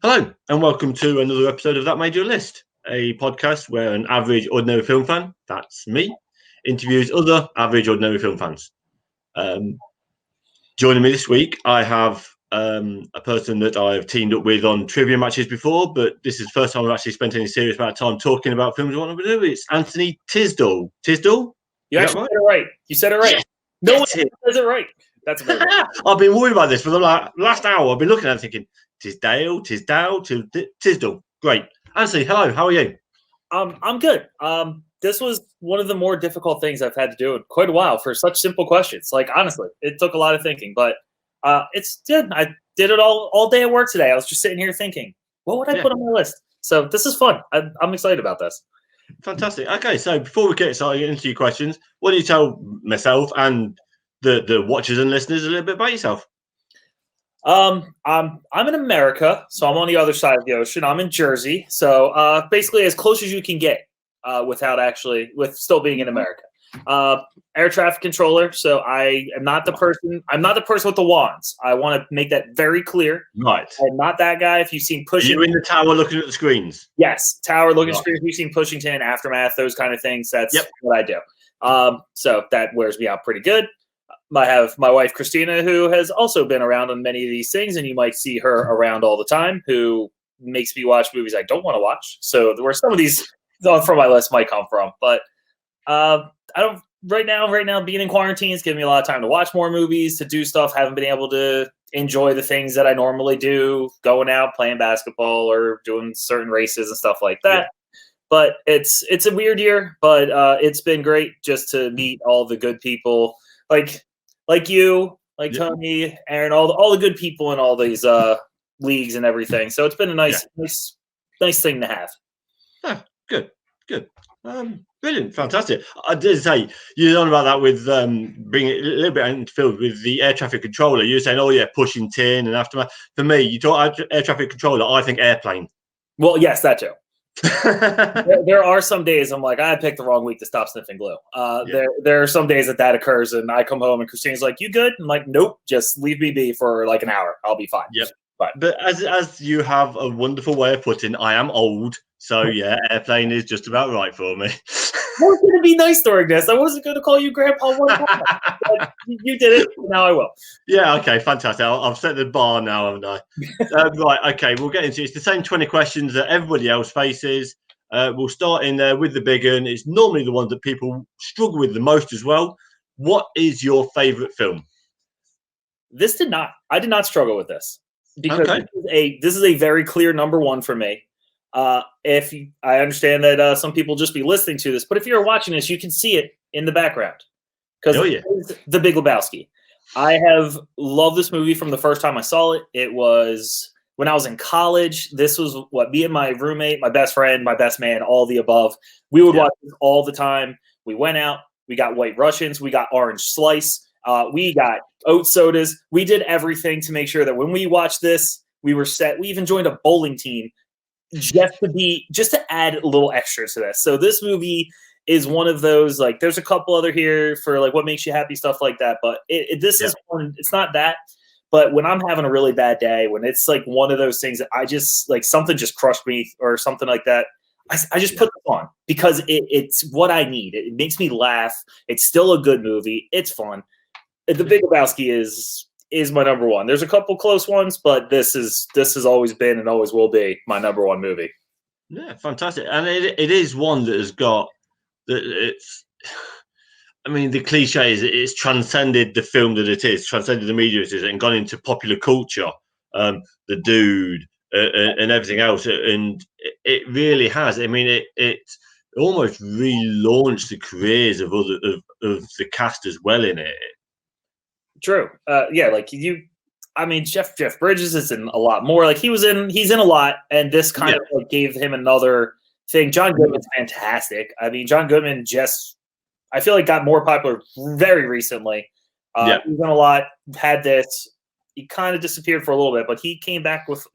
Hello, and welcome to another episode of That Made Your List, a podcast where an average, ordinary film fan, that's me, interviews other average, ordinary film fans. Joining me this week, I have a person that I've teamed up with on trivia matches before, but this is the first time I've actually spent any serious amount of time talking about films I want to do. It's Anthony Tisdall. Tisdall? You actually said it right. You said it right. Yes. No one says it right. That's amazing. I've been worried about this for the last hour. I've been looking at it thinking, Tisdall. Great. Anthony, hello. How are you? I'm good. This was one of the more difficult things I've had to do in quite a while for such simple questions. Like, honestly, it took a lot of thinking, but it's good. I did it all day at work today. I was just sitting here thinking, what would I put on my list? So this is fun. I'm excited about this. Fantastic. Okay, so before we get started into your questions, why don't you tell myself and the watchers and listeners a little bit about yourself? I'm in America, so I'm on the other side of the ocean. I'm in Jersey, so basically as close as you can get with still being in America. Air traffic controller. So I am not the person. I'm not the person with the wands. I want to make that very clear. Right. I'm not that guy. If you've seen Pushing, you're in the tower looking at the screens. Yes, tower looking at screens. You've seen Pushington, Aftermath, those kind of things. That's what I do. So that wears me out pretty good. I have my wife, Christina, who has also been around on many of these things, and you might see her around all the time, who makes me watch movies I don't want to watch. So where some of these from my list might come from. But I don't right now being in quarantine is giving me a lot of time to watch more movies, to do stuff. Haven't been able to enjoy the things that I normally do, going out, playing basketball, or doing certain races and stuff like that. Yeah. But it's a weird year, but it's been great just to meet all the good people like you, like Tony, Aaron, all the good people in all these leagues and everything. So it's been a nice thing to have. Oh, good. Brilliant, fantastic. I did say you're on about that with bringing it a little bit into field with the air traffic controller. You're saying, pushing tin and aftermath. For me, you talk air traffic controller, I think airplane. Well, yes, that too. there are some days I'm like, I picked the wrong week to stop sniffing glue. There are some days that occurs, and I come home and Christina's like, "You good?" I'm like, "Nope, just leave me be for like an hour. I'll be fine." Yep. But as you have a wonderful way of putting, I am old, so airplane is just about right for me. I was going to be nice during this. I wasn't going to call you Grandpa one time. But you did it. Now I will. Yeah. Okay. Fantastic. I've set the bar now, haven't I? Right. Okay. We'll get into it. It's the same 20 questions that everybody else faces. We'll start in there with the big one. It's normally the one that people struggle with the most as well. What is your favourite film? I did not struggle with this because this is a very clear number one for me. I understand that some people just be listening to this, but if you're watching this, you can see it in the background because it's The Big Lebowski. I have loved this movie from the first time I saw it. It was when I was in college. This was what me and my roommate, my best friend, my best man, all the above. We would watch this all the time. We went out. We got White Russians. We got Orange Slice. We got oat sodas. We did everything to make sure that when we watched this, we were set. We even joined a bowling team just to add a little extra to this. So this movie is one of those, like, there's a couple other here for like what makes you happy, stuff like that. But this is one, it's not that. But when I'm having a really bad day, when it's like one of those things that I just like something just crushed me or something like that, I just put this on because it's what I need. It makes me laugh. It's still a good movie. It's fun. The Big Lebowski is my number one. There's a couple close ones, but this has always been and always will be my number one movie. Yeah, fantastic. And it is one that has got the cliche is it's transcended the film that it is, transcended the media it is, and gone into popular culture, the dude and everything else. And it really has. I mean, it almost relaunched the careers of the cast as well in it. True. Jeff Bridges is in a lot more. Like he's in a lot, and this kind of like gave him another thing. John Goodman's fantastic. I mean, John Goodman I feel like got more popular very recently. He's in a lot. Had this. He kind of disappeared for a little bit, but he came out with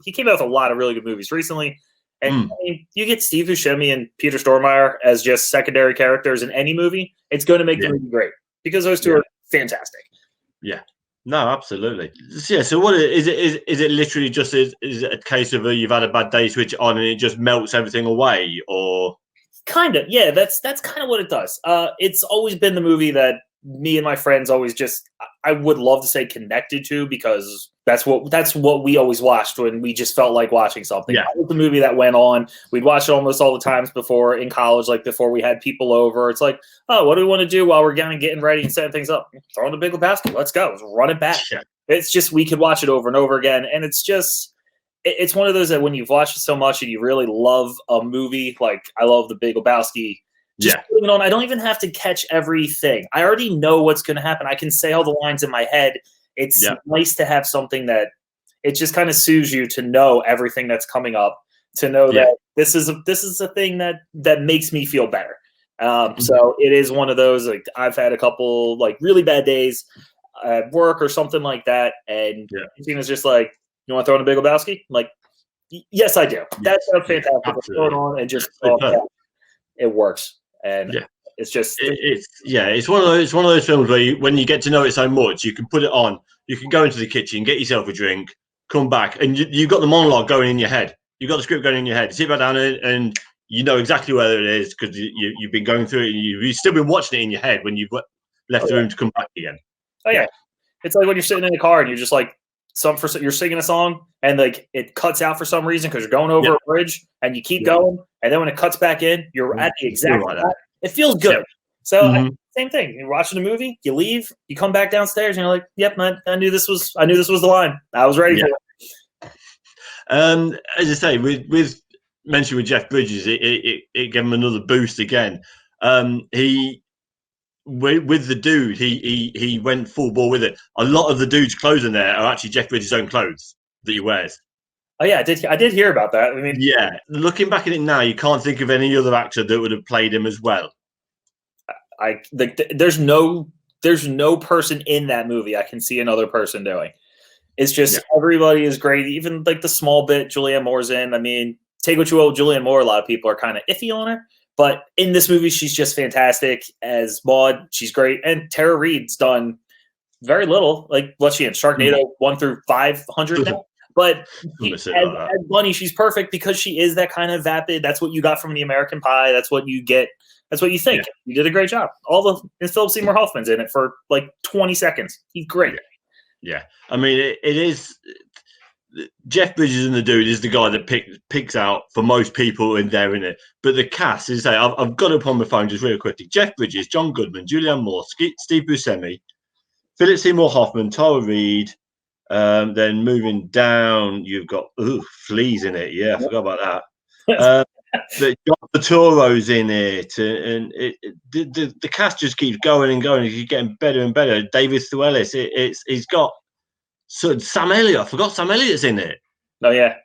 a lot of really good movies recently. And I mean, you get Steve Buscemi and Peter Stormare as just secondary characters in any movie, it's going to make the movie great because those two are fantastic. Yeah. No, absolutely. Yeah. So what is it? Is it literally just is it a case of you've had a bad day, switch it on, and it just melts everything away, or? Kind of, yeah. That's kind of what it does. It's always been the movie that me and my friends always just I would love to say connected to, because that's what we always watched when we just felt like watching something. Yeah. That was the movie that went on. We'd watch it almost all the times before in college, like before we had people over. It's like, oh, what do we want to do while we're getting ready and setting things up? Throw in the Big Lebowski. Let's go. Let's run it back. Yeah. It's just we could watch it over and over again, and it's one of those that when you've watched it so much and you really love a movie, like I love The Big Lebowski, just putting it on, I don't even have to catch everything. I already know what's going to happen. I can say all the lines in my head. It's nice to have something that it just kind of soothes you to know everything that's coming up, to know that this is a thing that makes me feel better. So it is one of those, like I've had a couple like really bad days at work or something like that, and Christina's just like, you want to throw in a Big Lebowski? I'm like, yes, I do. That's fantastic. Throw it on and just it works, and it's just it's one of those films where when you get to know it so much, you can put it on, you can go into the kitchen, get yourself a drink, come back, and you've got the monologue going in your head. You've got the script going in your head. You sit back down and you know exactly where it is because you've been going through it. You've still been watching it in your head when you've left the room to come back again. Oh yeah, it's like when you're sitting in a car and you're just like. You're singing a song and like it cuts out for some reason because you're going over a bridge and you keep going, and then when it cuts back in, you're at the exact it feels good. So same thing. You're watching a movie, you leave, you come back downstairs, and you're like, "Yep, I knew this was the line. I was ready for it." As I say, with mentioned with Jeff Bridges, it gave him another boost again. With the dude, he went full ball with it. A lot of the dude's clothes in there are actually Jeff Bridges' own clothes that he wears. Oh yeah, I did hear about that. I mean, looking back at it now, you can't think of any other actor that would have played him as well. There's no person in that movie I can see another person doing. It's just everybody is great. Even like the small bit Julianne Moore's in. I mean, take what you will, Julianne Moore. A lot of people are kind of iffy on her. But in this movie, she's just fantastic as Maude. She's great. And Tara Reid's done very little. Like, what's she in? Sharknado 1 through 500 now? But as Bunny, she's perfect because she is that kind of vapid. That's what you got from the American Pie. That's what you get. That's what you think. Yeah. You did a great job. And Philip Seymour Hoffman's in it for like 20 seconds. He's great. Yeah. I mean, it is... Jeff Bridges and the dude is the guy that picks out for most people in there, in it. But the cast is I've got it up on my phone just real quickly. Jeff Bridges, John Goodman, Julianne Moore, Steve Buscemi, Philip Seymour Hoffman, Tara Reid. Then moving down, you've got Flea's in it. Yeah, I forgot about that. John Turturro's in it, and the cast just keeps going and going. He's getting better and better. David Thewlis, he's got. So Sam Elliott, I forgot Sam Elliott's in it. Oh yeah,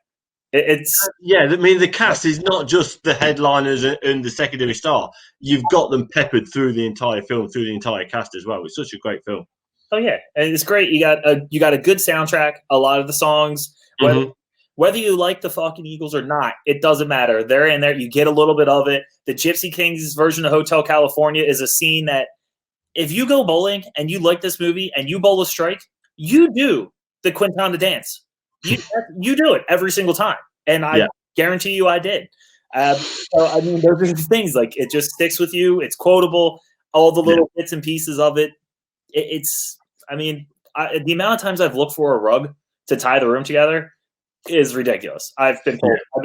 I mean the cast is not just the headliners and the secondary star. You've got them peppered through the entire film, through the entire cast as well. It's such a great film. Oh yeah, and it's great. You got a good soundtrack. A lot of the songs, whether you like the fucking Eagles or not, it doesn't matter. They're in there. You get a little bit of it. The Gypsy Kings version of Hotel California is a scene that if you go bowling and you like this movie and you bowl a strike, you do the Quintana dance. You do it every single time. And I guarantee you I did. So, I mean, those are the things. Like, it just sticks with you. It's quotable. All the little bits and pieces of it. The amount of times I've looked for a rug to tie the room together is ridiculous. I've been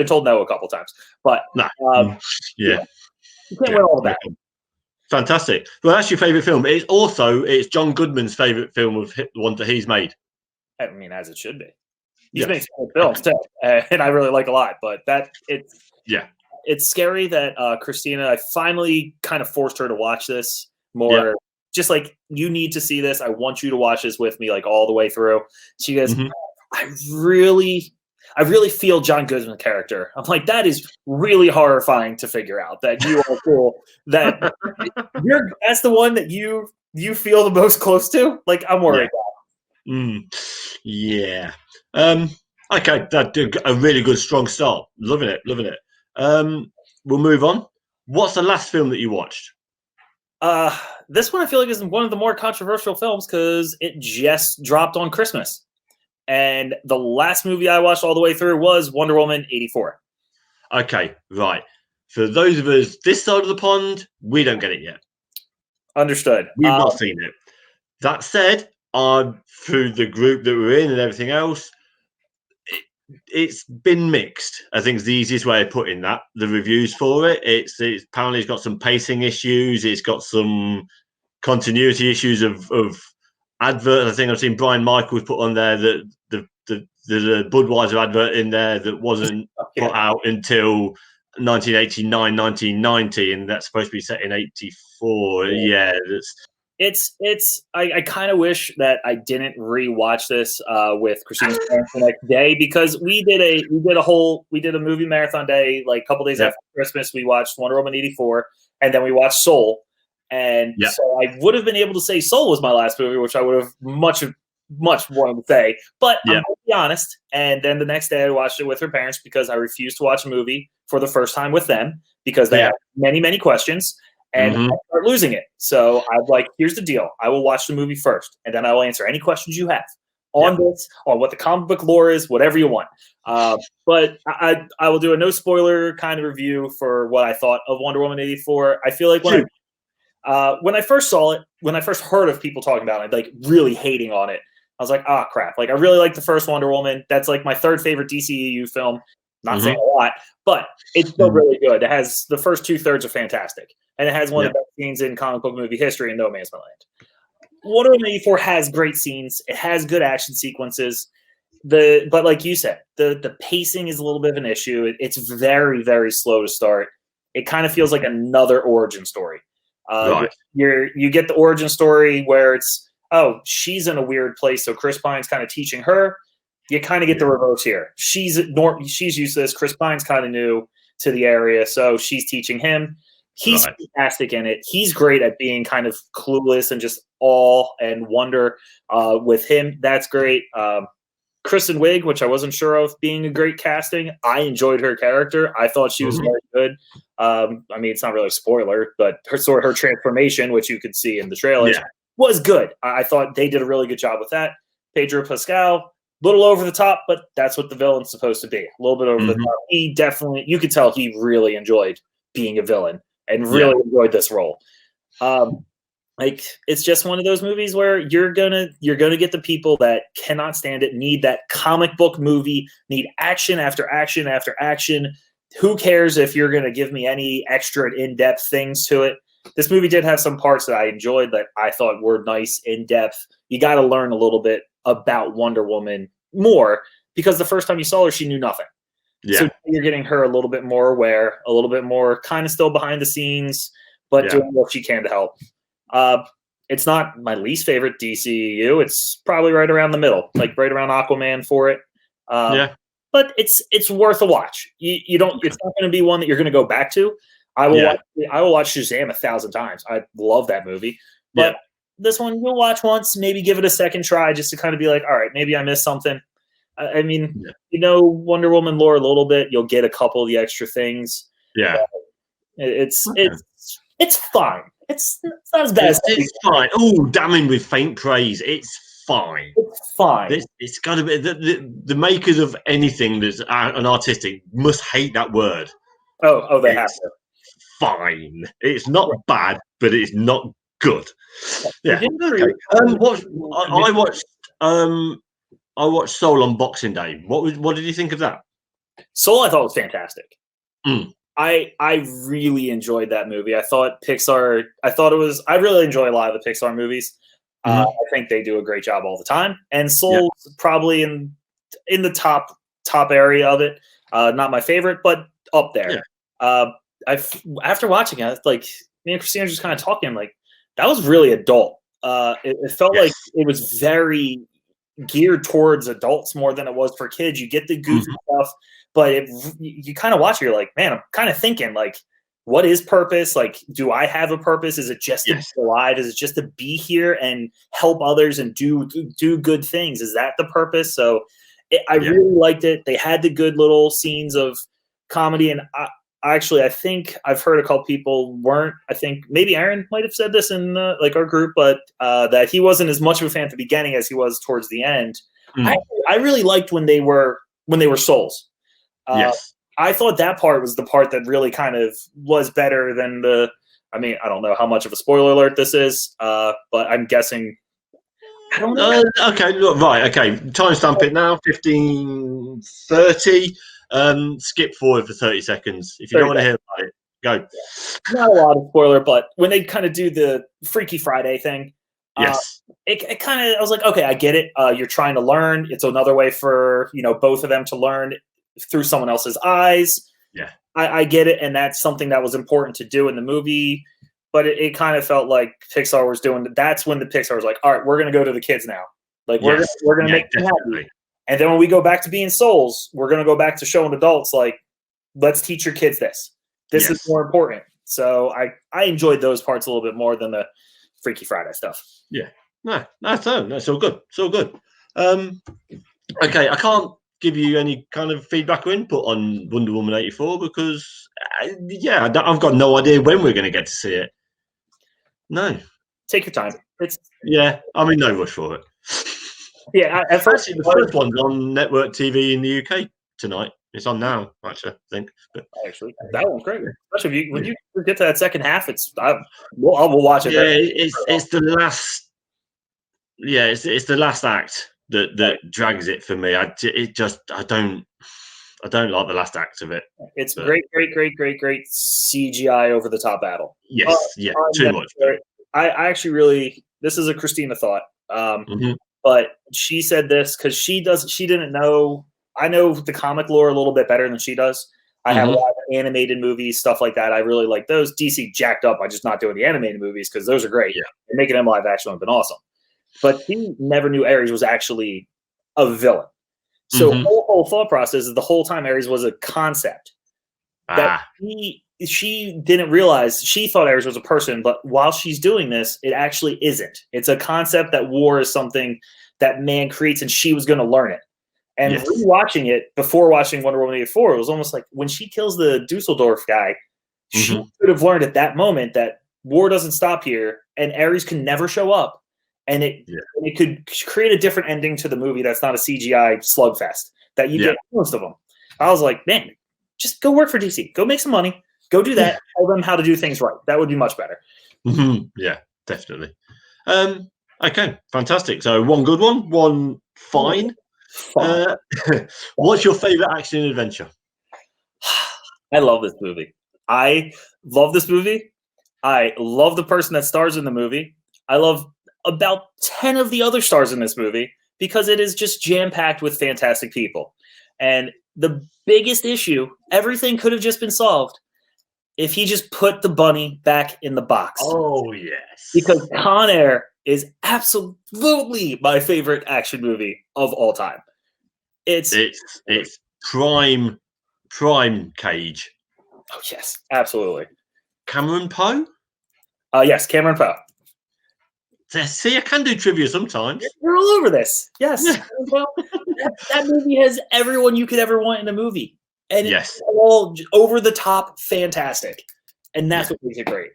told no a couple times. But, you can't win all that. Fantastic. Well, that's your favourite film. It's John Goodman's favourite film of the one that he's made. I mean, as it should be. He's made some films too, and I really like a lot. But it's scary that Christina. I finally kind of forced her to watch this more. Yeah. Just like, you need to see this. I want you to watch this with me, like all the way through. She goes, I really feel John Goodman's character. I'm like, that is really horrifying to figure out that you are cool. That that's the one that you feel the most close to. Like, I'm worried about. Okay, that's a really good, strong start. Loving it. We'll move on. What's the last film that you watched? This one I feel like is one of the more controversial films because it just dropped on Christmas. And the last movie I watched all the way through was Wonder Woman 84. Okay, right. For those of us this side of the pond, we don't get it yet. Understood. We've not seen it. That said, through the group that we're in and everything else, it's been mixed. I think is the easiest way of putting that. The reviews for it, it's apparently it's got some pacing issues. It's got some continuity issues of adverts. I think I've seen Brian Michaels put on there that the Budweiser advert in there that wasn't put out until 1989, 1990, and that's supposed to be set in 84. Yeah, I kind of wish that I didn't rewatch this with Christina's parents the next day, because we did a movie marathon day like a couple days after Christmas. We watched Wonder Woman 84, and then we watched Soul. And so I would have been able to say Soul was my last movie, which I would have much wanted to say. But I'm going to be honest. And then the next day I watched it with her parents because I refused to watch a movie for the first time with them because they had many, many questions. And I start losing it. So I'm like, here's the deal. I will watch the movie first, and then I will answer any questions you have on this, on what the comic book lore is, whatever you want. But I will do a no spoiler kind of review for what I thought of Wonder Woman 84. I feel like when I first saw it, when I first heard of people talking about it, like really hating on it, I was like, oh crap. Like I really like the first Wonder Woman. That's like my third favorite DCEU film. Not saying a lot, but it's still really good. It has the first 2/3 are fantastic. And it has one of the best scenes in comic book movie history in No Man's Land. Wonder Woman 84 has great scenes. It has good action sequences. But like you said, the pacing is a little bit of an issue. It's very, very slow to start. It kind of feels like another origin story. You get the origin story where it's, oh, she's in a weird place, so Chris Pine's kind of teaching her. You kind of get the reverse here. She's used to this. Chris Pine's kind of new to the area, so she's teaching him. He's fantastic in it. He's great at being kind of clueless and just awe and wonder with him. That's great. Kristen Wiig, which I wasn't sure of being a great casting. I enjoyed her character. I thought she was very good. I mean, it's not really a spoiler, but her transformation, which you could see in the trailers, was good. I thought they did a really good job with that. Pedro Pascal, little over the top, but that's what the villain's supposed to be. A little bit over the top. He definitely, you could tell he really enjoyed being a villain and really enjoyed this role. Like it's just one of those movies where you're gonna get the people that cannot stand it, need that comic book movie, need action after action after action. Who cares if you're gonna give me any extra in-depth things to it? This movie did have some parts that I enjoyed that I thought were nice, in-depth. You got to learn a little bit about Wonder Woman more because the first time you saw her, she knew nothing. So you're getting her a little bit more aware, a little bit more kind of still behind the scenes, but doing what she can to help. It's not my least favorite DCEU. It's probably right around the middle, like right around Aquaman for it. But it's worth a watch. You don't. It's not going to be one that you're going to go back to. I will watch Shazam 1,000 times. I love that movie. But this one you'll watch once, maybe give it a second try just to kind of be like, all right, maybe I missed something. I mean, you know Wonder Woman lore a little bit. You'll get a couple of the extra things. It's fine. It's not as bad. It's fine. Oh, damning with faint praise. It's fine. It's fine. It's got to be the makers of anything that's an artistic must hate that word. Oh, they have to. Fine. It's not bad, but it's not good. Yeah. Okay. I watched Soul on Boxing Day. What did you think of that? Soul, I thought was fantastic. I really enjoyed that movie. I really enjoy a lot of the Pixar movies. I think they do a great job all the time. And Soul's probably in the top area of it. Not my favorite, but up there. After watching it, like me and Christina were just kind of talking, like that was really adult. It felt like it was very geared towards adults more than it was for kids. You get the goofy stuff, but you kind of watch it, you're like, man, I'm kind of thinking like, what is purpose? Like, do I have a purpose? Is it just to be alive? Is it just to be here and help others and do good things? Is that the purpose? So I really liked it. They had the good little scenes of comedy, and Actually, I think I've heard a couple people weren't. I think maybe Aaron might have said this in like our group, but that he wasn't as much of a fan at the beginning as he was towards the end. I really liked when they were souls. Yes. I thought that part was the part that really kind of was better than the. I mean, I don't know how much of a spoiler alert this is, but I'm guessing. I don't know. Okay, look, right. Okay, timestamp it now. 15:30. Skip forward for 30 seconds if you don't want to hear about it. Go. Not a lot of spoiler, but when they kind of do the Freaky Friday thing, yes, it kind of. I was like, okay, I get it. You're trying to learn. It's another way for both of them to learn through someone else's eyes. Yeah, I get it, and that's something that was important to do in the movie. But it kind of felt like Pixar was doing. That's when the Pixar was like, all right, we're going to go to the kids now. Like we're going to make them happy. And then when we go back to being souls, we're going to go back to showing adults like, let's teach your kids this. This is more important. So I enjoyed those parts a little bit more than the Freaky Friday stuff. Yeah, that's all good. It's all good. Okay, I can't give you any kind of feedback or input on Wonder Woman 84 because, I've got no idea when we're going to get to see it. No. Take your time. I'm in no rush for it. Yeah, at first the first one's on network TV in the UK tonight. It's on now, actually, I think. But actually, that one's great. Especially when you get to that second half, we'll watch it. Yeah, it's the last. Yeah, it's the last act that drags it for me. I don't like the last act of it. It's great CGI over the top battle. Yes, too much. I actually really. This is a Christina thought. But she said this because she didn't know. I know the comic lore a little bit better than she does. I have a lot of animated movies, stuff like that. I really like those. DC jacked up by just not doing the animated movies because those are great. Yeah. And making them live action would have been awesome. But she never knew Ares was actually a villain. So the whole thought process is the whole time Ares was a concept. That she didn't realize. She thought Ares was a person, but while she's doing this, it actually isn't. It's a concept that war is something that man creates, and she was going to learn it. And rewatching it before watching Wonder Woman 84, it was almost like when she kills the Dusseldorf guy, she could have learned at that moment that war doesn't stop here, and Ares can never show up, and it could create a different ending to the movie that's not a CGI slugfest that you get most of them. I was like, man, just go work for DC, go make some money, go do that, tell them how to do things right. That would be much better. Yeah, definitely. Okay, fantastic. So one good one fine. What's your favorite action adventure? I love this movie. I love the person that stars in the movie. I love about 10 of the other stars in this movie because it is just jam-packed with fantastic people. And the biggest issue, everything could have just been solved if he just put the bunny back in the box. Oh, yes. Because Con Air is absolutely my favorite action movie of all time. It's prime Cage. Oh, yes, absolutely. Cameron Poe? Yes, Cameron Poe. See, I can do trivia sometimes. You're all over this. Yes. Well, that movie has everyone you could ever want in a movie. And it's all over the top fantastic. And that's what makes it great.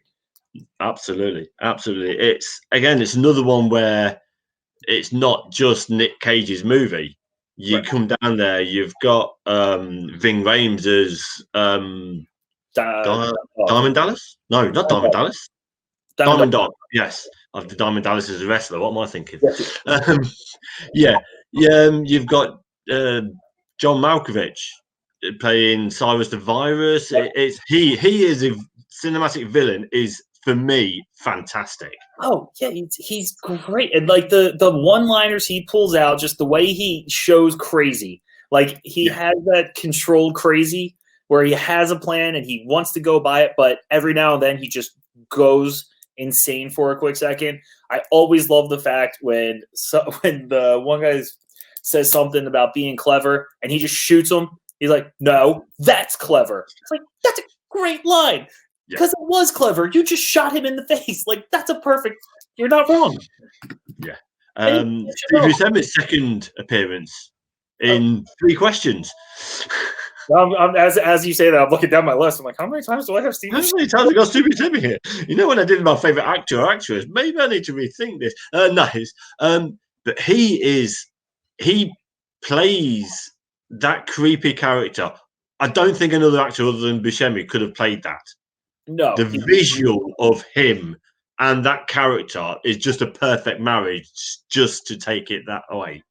Absolutely. It's another one where it's not just Nick Cage's movie. You come down there, you've got Ving Rhames as Diamond Dallas? No, not Diamond Dallas. Diamond Dog. Yes. Of the Diamond Dallas as a wrestler. What am I thinking? You've got John Malkovich playing Cyrus the Virus. He is a cinematic villain. Is for me fantastic. Oh yeah, he's great, and like the one-liners he pulls out, just the way he shows crazy. Like he has that controlled crazy where he has a plan and he wants to go by it, but every now and then he just goes insane for a quick second. I always love the fact when the one guy says something about being clever and he just shoots him. He's like, "No, that's clever." It's like, that's a great line because it was clever. You just shot him in the face. Like that's a perfect. You're not wrong. Yeah. Steve Buscemi's second appearance in 3 questions. As you say that, I'm looking down my list. I'm like, how many times do I have seen How this? many times have I got Stupid Timmy here? You know, when I did my favourite actor or actress, maybe I need to rethink this. Nice. But he plays that creepy character. I don't think another actor other than Buscemi could have played that. No. The visual of him and that character is just a perfect marriage just to take it that way.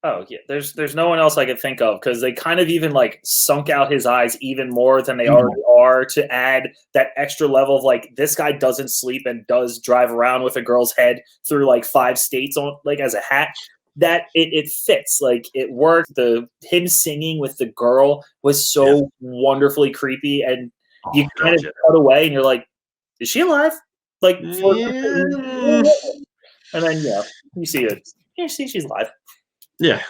Oh yeah, there's no one else I could think of, because they kind of even like sunk out his eyes even more than they already are, to add that extra level of like, this guy doesn't sleep and does drive around with a girl's head through like 5 states on like as a hat. That it fits, like it worked. Him singing with the girl was so wonderfully creepy, and you kind of cut away and you're like, is she alive? Like, and then you see it. You see she's alive. Yeah.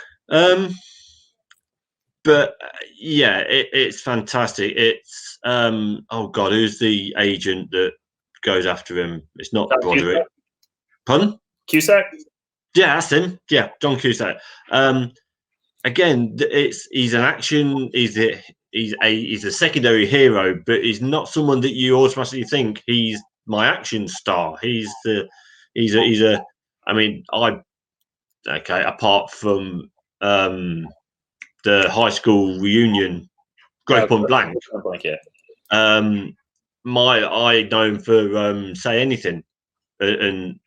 But it's fantastic. It's oh god, who's the agent that goes after him? It's not Broderick. Pardon? Cusack? Yeah, that's him. Yeah, John Cusack. Again, he's an action. He's a secondary hero, but he's not someone that you automatically think he's my action star. He's a. I mean, apart from the high school reunion, Great Point Blank. I know him for Say Anything, and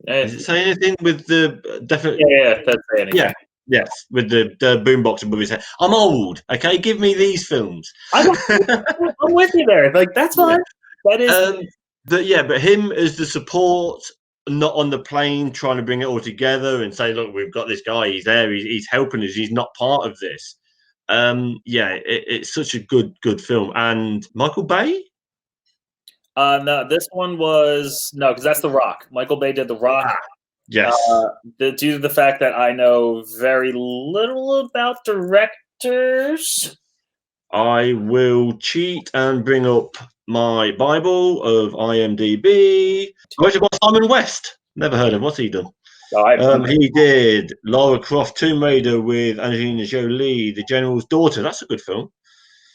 does it say anything with the definitely? That's Say Anything. Yeah, yes, with the boombox above his head. I'm old. Okay, give me these films. I'm with you there. Like, that's fine. Yeah. That is. But him as the support, not on the plane, trying to bring it all together and say, look, we've got this guy. He's there. He's helping us. He's not part of this. It's such a good film. And Michael Bay. No, this one was because that's The Rock. Michael Bay did The Rock. Yes. Due to the fact that I know very little about directors, I will cheat and bring up my Bible of IMDb. Directed by Simon West. Never heard of. What's he done? He did Lara Croft Tomb Raider with Angelina Jolie, The General's Daughter. That's a good film.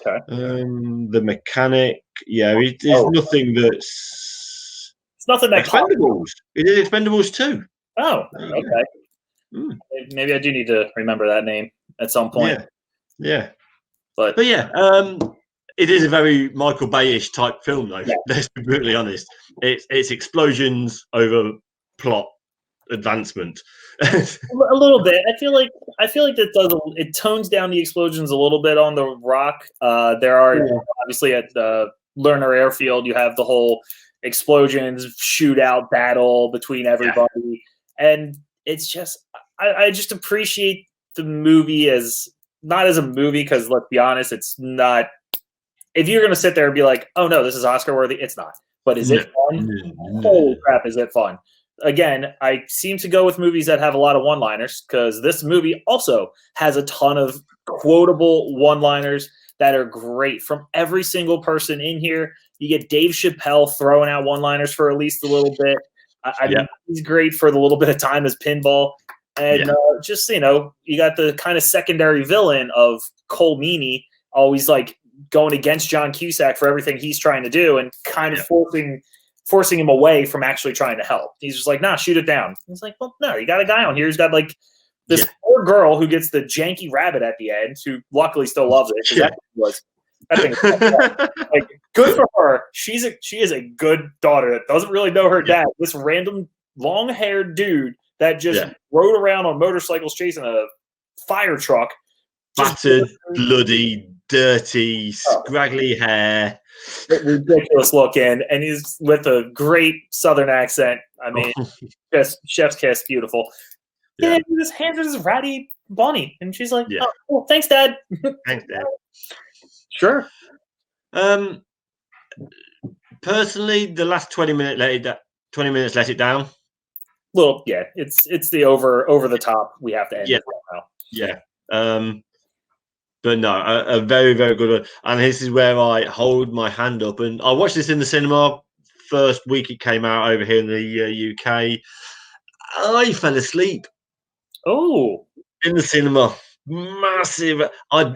Okay. The Mechanic. Yeah, there's nothing that's. It's nothing that Expendables. He did Expendables too. Oh, okay. Maybe I do need to remember that name at some point. Yeah. But it is a very Michael Bay-ish type film, though. Yeah. Let's be brutally honest. It's explosions over plot advancement. A little bit. I feel like it tones down the explosions a little bit on The Rock. There are obviously at the Lerner Airfield, you have the whole explosions, shootout battle between everybody, and it's just I just appreciate the movie as not as a movie, because let's be honest, it's not. If you're going to sit there and be like, oh no, this is Oscar worthy, it's not. But is it fun? Holy crap, is it fun? Again, I seem to go with movies that have a lot of one-liners, because this movie also has a ton of quotable one-liners that are great from every single person in here. You get Dave Chappelle throwing out one-liners for at least a little bit. I mean, he's great for the little bit of time as Pinball. And just, you got the kind of secondary villain of Cole Meany, always like going against John Cusack for everything he's trying to do, and kind of forcing him away from actually trying to help. He's just like, nah, shoot it down. He's like, well, no, you got a guy on here who's got like this poor girl who gets the janky rabbit at the end, who luckily still loves it. That thing was like, good for her. She is a good daughter that doesn't really know her dad. This random long-haired dude that just rode around on motorcycles chasing a fire truck. Battered, bloody, dirty, scraggly hair. Ridiculous looking, and he's with a great Southern accent. I mean, just chef's kiss, beautiful. Yeah, he just hands her this ratty bunny, and she's like, "Oh, cool. Thanks, Dad." Thanks, Dad. Sure. Personally, the last 20 minutes let it down. Well, yeah, it's the over the top. We have to end it right now. Yeah. But no, a very, very good one. And this is where I hold my hand up. And I watched this in the cinema first week it came out over here in the UK. I fell asleep. Oh. In the cinema. massive.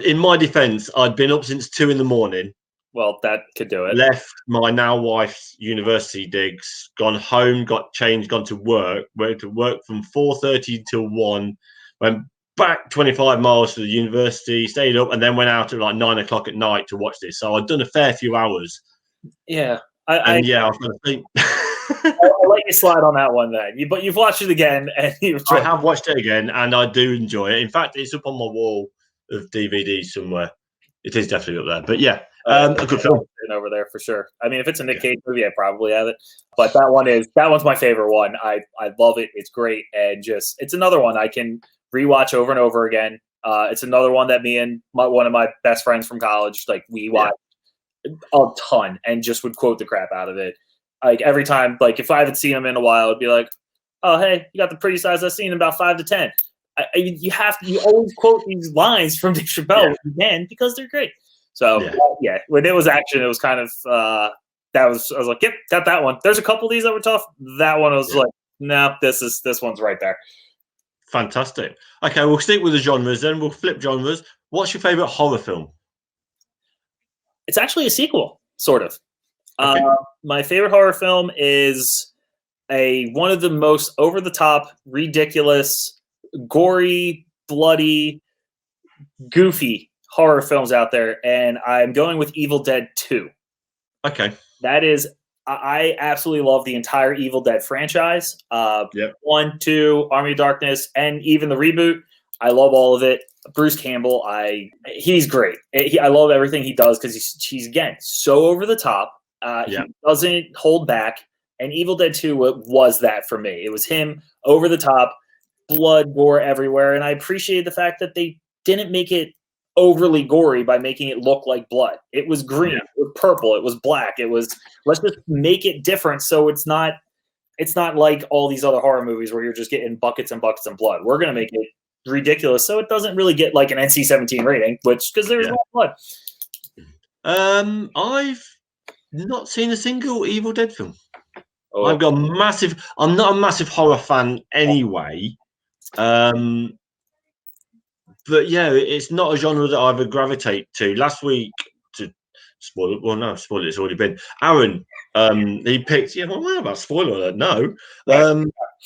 In my defence, I'd been up since 2 a.m. Well, that could do it. Left my now wife's university digs, gone home, got changed, gone to work. Went to work from 4:30 till 1. Went back 25 miles to the university, stayed up, and then went out at like 9 o'clock at night to watch this. So I'd done a fair few hours. Yeah, I was going to think. I'll let you slide on that one then. But you've watched it again, and I have watched it again, and I do enjoy it. In fact, it's up on my wall of DVDs somewhere. It is definitely up there. But yeah, a good film over there for sure. I mean, if it's a Nick Cage movie, I probably have it. But that one's my favorite one. I love it. It's great, and it's another one I can rewatch over and over again. It's another one that me and one of my best friends from college, like, we watched a ton and just would quote the crap out of it. Like, every time, like, if I haven't seen him in a while, it'd be like, "Oh, hey, you got the pretty size I've seen in about 5 to 10." You always quote these lines from Dave Chappelle again because they're great. So when it was action, it was kind of I was like, yep, got that one. There's a couple of these that were tough. That one I was like, no, this one's right there. Fantastic. Okay, we'll stick with the genres then. We'll flip genres. What's your favorite horror film? It's actually a sequel, sort of. Okay. My favorite horror film is one of the most over-the-top, ridiculous, gory, bloody, goofy horror films out there, and I'm going with Evil Dead 2. Okay. That is, I absolutely love the entire Evil Dead franchise. 1, 2, Army of Darkness, and even the reboot. I love all of it. Bruce Campbell, he's great. I love everything he does because he's again so over the top. He doesn't hold back, and Evil Dead 2 was that for me. It was him over the top, blood, gore everywhere, and I appreciate the fact that they didn't make it overly gory by making it look like blood. It was green, it was purple, it was black. It was, let's just make it different so it's not like all these other horror movies where you're just getting buckets and buckets of blood. We're gonna make it ridiculous so it doesn't really get like an NC-17 rating, because there's no blood. I've not seen a single Evil Dead film. I'm not a massive horror fan anyway. But yeah, it's not a genre that I would gravitate to. Last week, to spoil it, it's already been. Aaron, he picked. What about spoiler alert? No.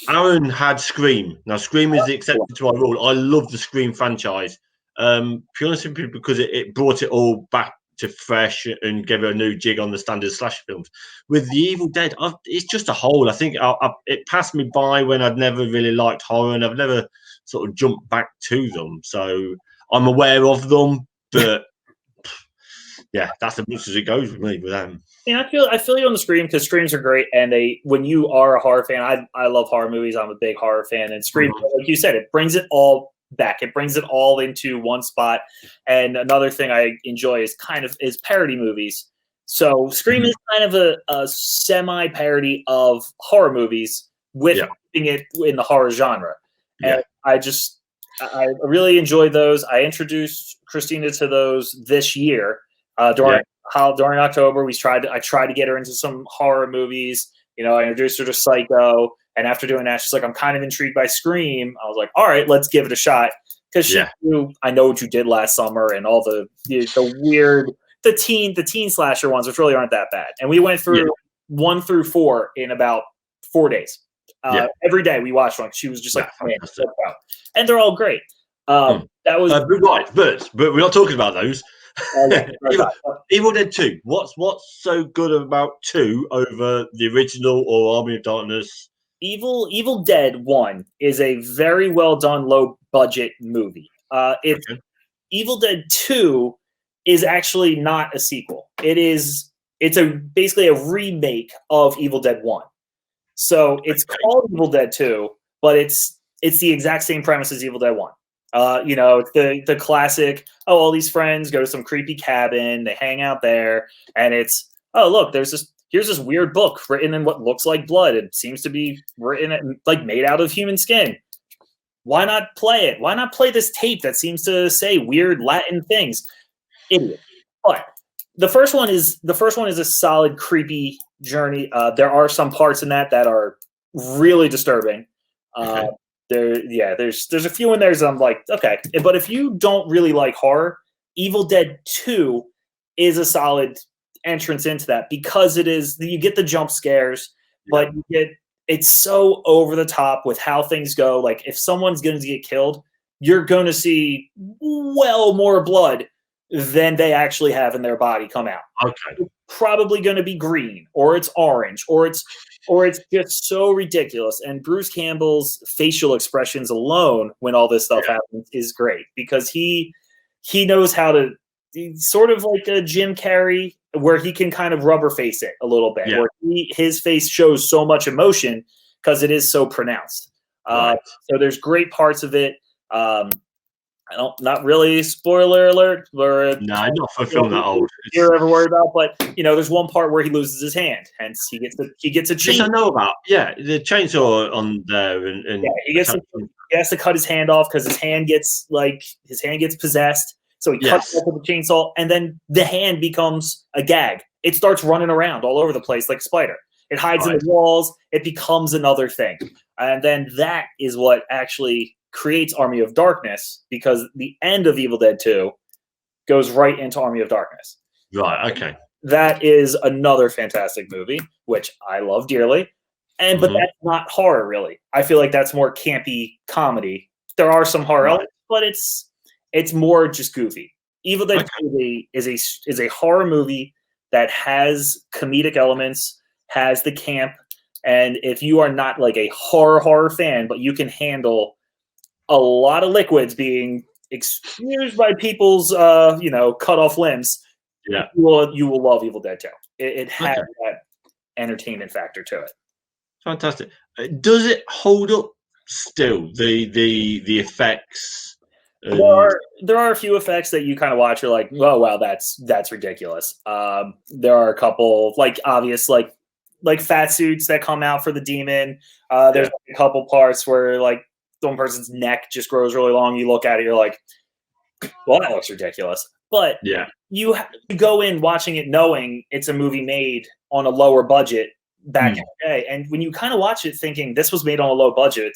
Aaron had Scream. Now, Scream is the exception to our rule. I love the Scream franchise, purely simply because it brought it all back to fresh and gave it a new jig on the standard slasher films. With the Evil Dead, it's just a whole. I think it passed me by when I'd never really liked horror, and I've never sort of jumped back to them. So I'm aware of them, but yeah, that's as much as it goes with me with them. Yeah, I feel you on the Scream, because Screams are great, and when you are a horror fan, I love horror movies. I'm a big horror fan, and Scream, like you said, it brings it all back. It brings it all into one spot. And another thing I enjoy is parody movies. So Scream is kind of a semi parody of horror movies with putting it in the horror genre. And I really enjoyed those. I introduced Christina to those this year during October. I tried to get her into some horror movies. I introduced her to Psycho, and after doing that, she's like, I'm kind of intrigued by Scream. I was like, all right, let's give it a shot, because she knew I Know What You Did Last Summer and all the weird teen slasher ones, which really aren't that bad. And we went through 1 through 4 in about 4 days. Every day we watched one. She was just like, man, and they're all great. That was right, but we're not talking about those. Evil Dead 2. What's so good about 2 over the original or Army of Darkness? Evil Dead 1 is a very well done, low budget movie. Evil Dead 2 is actually not a sequel. It's basically a remake of Evil Dead 1. So it's called Evil Dead 2, but it's the exact same premise as Evil Dead 1. It's the classic, all these friends go to some creepy cabin, they hang out there, and it's, look, here's this weird book written in what looks like blood. It seems to be written like made out of human skin. Why not play it? Why not play this tape that seems to say weird Latin things? Idiot. But the first one is a solid creepy journey. There are some parts in that are really disturbing. there's a few in there that I'm like, okay. But if you don't really like horror, Evil Dead 2 is a solid entrance into that, because you get the jump scares, but it's so over the top with how things go. Like, if someone's going to get killed, you're going to see well more blood than they actually have in their body come out. Okay. It's probably going to be green, or it's orange, or it's just so ridiculous. And Bruce Campbell's facial expressions alone when all this stuff happens is great, because he knows how to, sort of like a Jim Carrey, where he can kind of rubber face it a little bit, where his face shows so much emotion because it is so pronounced. So there's great parts of it. Not really spoiler alert. No, not for a film that old. You're ever worried about, but there's one part where he loses his hand, hence he gets a chainsaw. Yes, I know about. Yeah, the chainsaw on there, and he has to cut his hand off because his hand gets possessed. So he cuts off with the chainsaw, and then the hand becomes a gag. It starts running around all over the place like a spider. It hides in the walls. It becomes another thing, and then that is what actually creates Army of Darkness, because the end of Evil Dead 2 goes right into Army of Darkness. Right, okay. That is another fantastic movie, which I love dearly. But that's not horror, really. I feel like that's more campy comedy. There are some horror elements, but it's more just goofy. Evil Dead 2 is a horror movie that has comedic elements, has the camp, and if you are not like a horror fan, but you can handle a lot of liquids being excused by people's cut off limbs, you will love Evil Dead 2. It has that entertainment factor to it. Fantastic. Does it hold up still? The effects. There are a few effects that you kind of watch. You're like, oh wow, that's ridiculous. There are a couple obvious fat suits that come out for the demon. There's a couple parts where one person's neck just grows really long. You look at it, you're like, well, that looks ridiculous. But you go in watching it knowing it's a movie made on a lower budget back in the day. And when you kind of watch it thinking this was made on a low budget,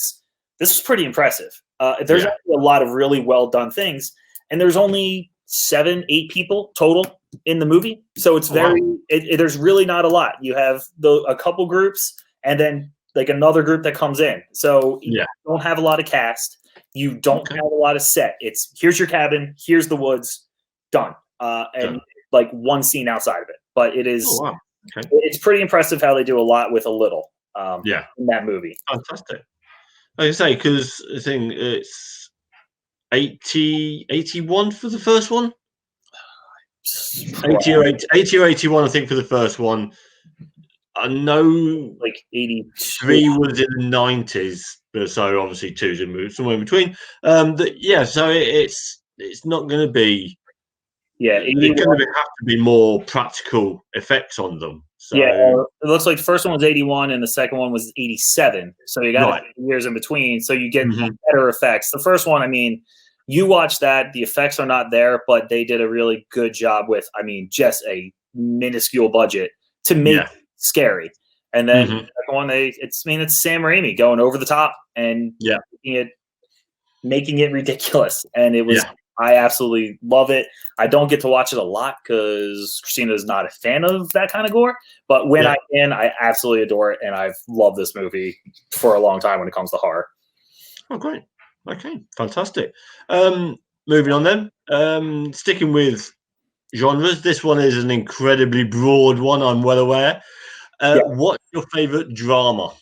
this was pretty impressive. There's actually a lot of really well done things. And there's only 7-8 people total in the movie. So it's there's really not a lot. You have a couple groups and then another group that comes in. So you don't have a lot of cast. You don't have a lot of set. It's here's your cabin, here's the woods, done. And one scene outside of it. But it is it's pretty impressive how they do a lot with a little in that movie. Fantastic. Like I say, because I think it's 81 for the first one. 80 or 81, I think, for the first one. I know 83 was in the 90s, but so obviously 2's in somewhere in between. So it's not going to be. It's going to have to be more practical effects on them. So, it looks like the first one was 81 and the second one was 87. So you got years in between, so you get better effects. The first one, you watch that, the effects are not there, but they did a really good job with, just a minuscule budget to make it scary. And then the second one, it's Sam Raimi going over the top and making it ridiculous. And it was. I absolutely love it. I don't get to watch it a lot because Christina is not a fan of that kind of gore. But when I can, I absolutely adore it. And I've loved this movie for a long time when it comes to horror. Oh, great. Okay, fantastic. Moving on then. Sticking with genres, this one is an incredibly broad one, I'm well aware. What's your favorite drama?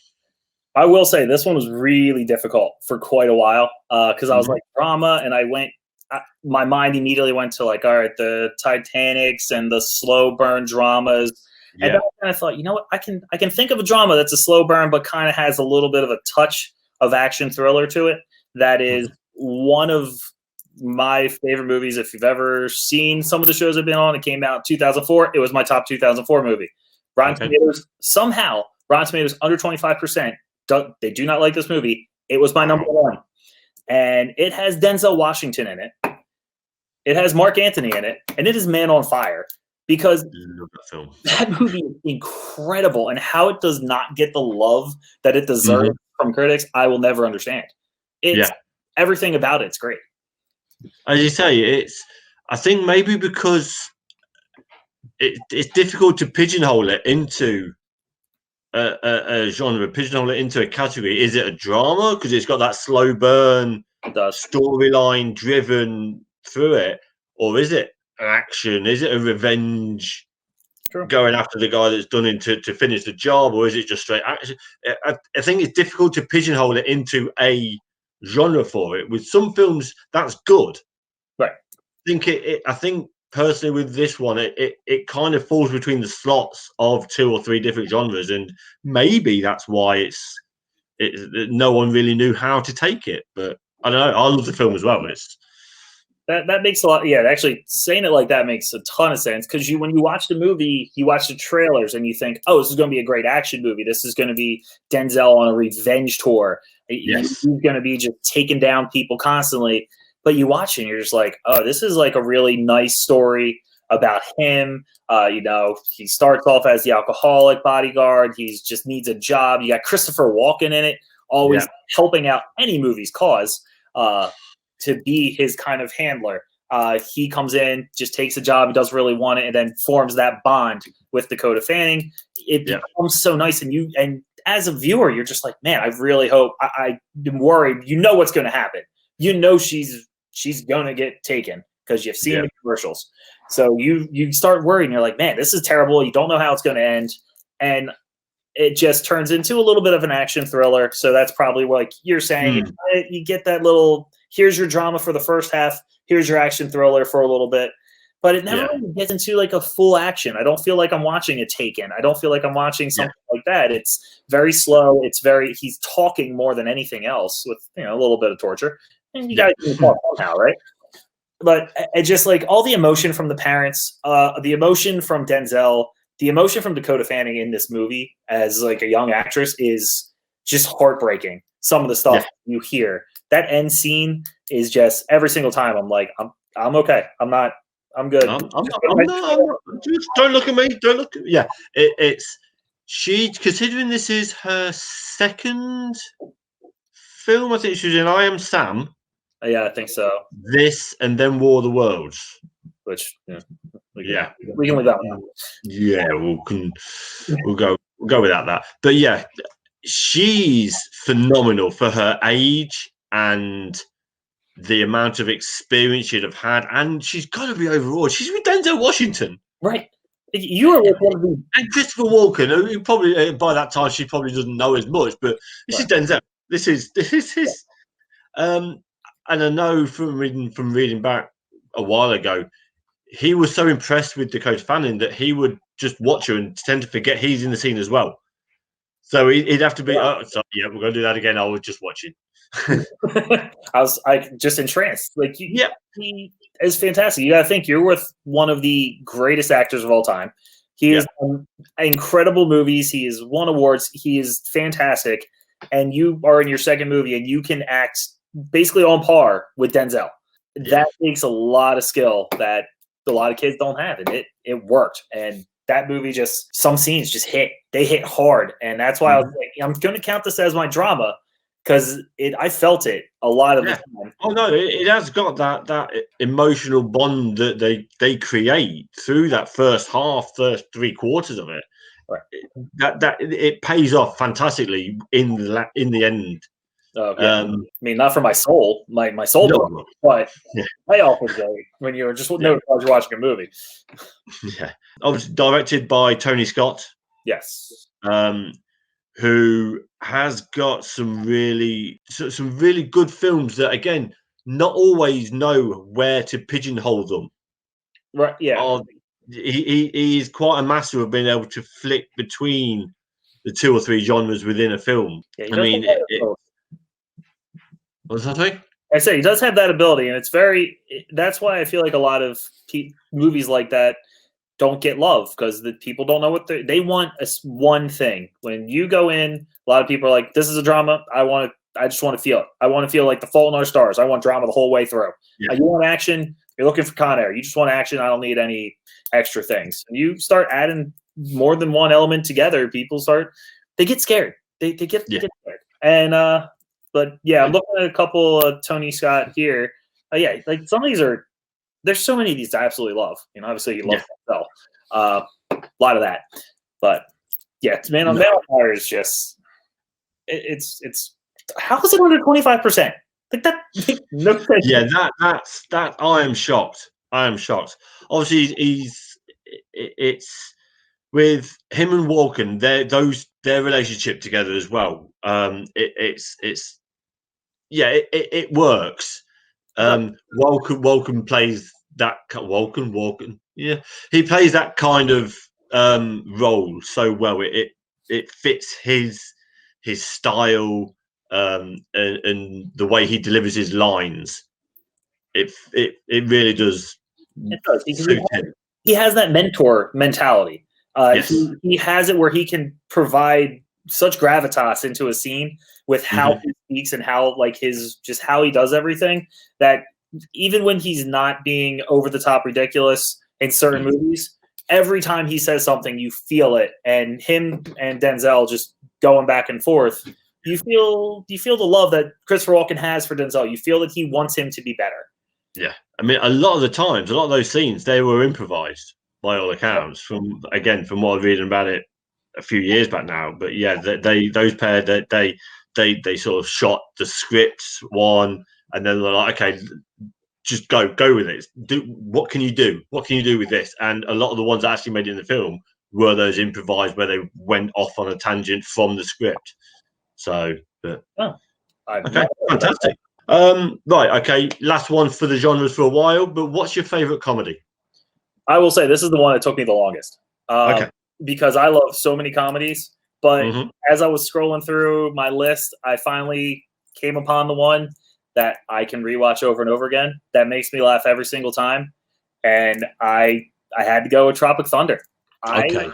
I will say this one was really difficult for quite a while because I was like drama, and my mind immediately went to all right, the Titanics and the slow burn dramas. And then I kind of thought, you know what, I can think of a drama that's a slow burn, but kind of has a little bit of a touch of action thriller to it. That is one of my favorite movies. If you've ever seen some of the shows I've been on, it came out in 2004. It was my top 2004 movie. Rotten Tomatoes, somehow, Rotten Tomatoes under 25%. They do not like this movie. It was my number one. And it has Denzel Washington in it. It has Mark Anthony in it. And it is Man on Fire. Because that movie is incredible. And how it does not get the love that it deserves from critics, I will never understand. It's everything about it's great. As you say, I think maybe because it's difficult to pigeonhole it into a genre, pigeonhole it into a category. Is it a drama because it's got that slow burn storyline driven through it, or is it an action? Is it a revenge going after the guy that's done it to finish the job, or is it just straight action? I think it's difficult to pigeonhole it into a genre for it. With some films, that's good. Right. I think personally with this one, it kind of falls between the slots of 2 or 3 different genres, and maybe that's why no one really knew how to take it. But I don't know. I love the film as well. That makes a lot. Yeah, actually, saying it like that makes a ton of sense because when you watch the movie, you watch the trailers and you think, "Oh, this is going to be a great action movie. This is going to be Denzel on a revenge tour. Yes. He's going to be just taking down people constantly." But you watch it and you're just like, "Oh, this is like a really nice story about him." He starts off as the alcoholic bodyguard. He just needs a job. You got Christopher Walken in it, always helping out any movie's cause. To be his kind of handler. He comes in, just takes a job, he doesn't really want it, and then forms that bond with Dakota Fanning. It becomes so nice, and as a viewer, you're just like, man, I really hope. I'm worried. You know what's going to happen. You know she's going to get taken because you've seen the commercials. So you start worrying. You're like, man, this is terrible. You don't know how it's going to end, and it just turns into a little bit of an action thriller. So that's probably like you're saying. You get that little. Here's your drama for the first half. Here's your action thriller for a little bit. But it never really gets into like a full action. I don't feel like I'm watching a Taken. I don't feel like I'm watching something like that. It's very slow. He's talking more than anything else with, a little bit of torture. And you guys can talk now, right? But it just like all the emotion from the parents, the emotion from Denzel, the emotion from Dakota Fanning in this movie as like a young actress is just heartbreaking. Some of the stuff you hear. That end scene is just every single time I'm like, I'm okay. I'm good. Just don't look at me. Don't look at me. Yeah. It's she, considering this is her second film, I think she was in I Am Sam. Yeah, I think so. This and then War of the Worlds. Which we can leave that one. Yeah, we'll go without that. But yeah, she's phenomenal for her age and the amount of experience she'd have had, and she's got to be overawed. She's with Denzel Washington, right? You are with one of the and Christopher Walken, who probably by that time she probably doesn't know as much, but this is Denzel. This is his. And I know from reading back a while ago, he was so impressed with Dakota Fanning that he would just watch her and tend to forget he's in the scene as well. So he'd have to be, we're going to do that again. I was just watching. I was just entranced. Like, he is fantastic. You got to think you're with one of the greatest actors of all time. He has done incredible movies. He has won awards. He is fantastic. And you are in your second movie and you can act basically on par with Denzel. That takes a lot of skill that a lot of kids don't have. And it worked. And that movie some scenes just hit. They hit hard. And that's why I was like, I'm going to count this as my drama because I felt it a lot of the time. Oh, no, it has got that emotional bond that they create through that first 3 quarters of it. Right. That it pays off fantastically in the end. I mean, not for my soul, my soul, but payoff was great when you're just you're watching a movie. Yeah, obviously directed by Tony Scott. Yes, who has got some really good films that again not always know where to pigeonhole them. Right. Yeah. He is quite a master of being able to flick between the 2 or 3 genres within a film. Yeah, I mean, what's that thing? I say he does have that ability, and that's why I feel like a lot of movies like that don't get love because the people don't know what they want. One thing. When you go in, a lot of people are like, "This is a drama. I just want to feel it. I want to feel like The Fault in Our Stars. I want drama the whole way through. Yeah. You want action? You're looking for Con Air. You just want action. I don't need any extra things." And you start adding more than one element together, they get scared. They get scared. And But yeah, I'm looking at a couple of Tony Scott here. Yeah, like some of these are. There's so many of these I absolutely love. You know, obviously you love Denzel. A lot of that, but yeah, Man on Fire is just it's how is it under 25%? Like that. No. Yeah, that's I am shocked. Obviously, it's with him and Walken. Their relationship together as well. It works. Walken plays that Walken. Yeah, he plays that kind of role so well. It fits his style and the way he delivers his lines. It really does. It does. He has that mentor mentality. Yes. He has it where he can provide such gravitas into a scene with how he speaks and how how he does everything, that even when he's not being over the top ridiculous in certain movies, every time he says something, you feel it. And him and Denzel just going back and forth, you feel the love that Christopher Walken has for Denzel. You feel that he wants him to be better. Yeah. I mean, a lot of the times, a lot of those scenes, they were improvised by all accounts. From what I've read about it a few years back now. But yeah, those pair they sort of shot the scripts one, and then they're like, okay, just go with it. What can you do? What can you do with this? And a lot of the ones that actually made it in the film were those improvised where they went off on a tangent from the script. So, okay, fantastic. Right, okay. Last one for the genres for a while, but what's your favorite comedy? I will say this is the one that took me the longest. Because I love so many comedies. But as I was scrolling through my list, I finally came upon the one that I can rewatch over and over again. That makes me laugh every single time. And I had to go with Tropic Thunder. I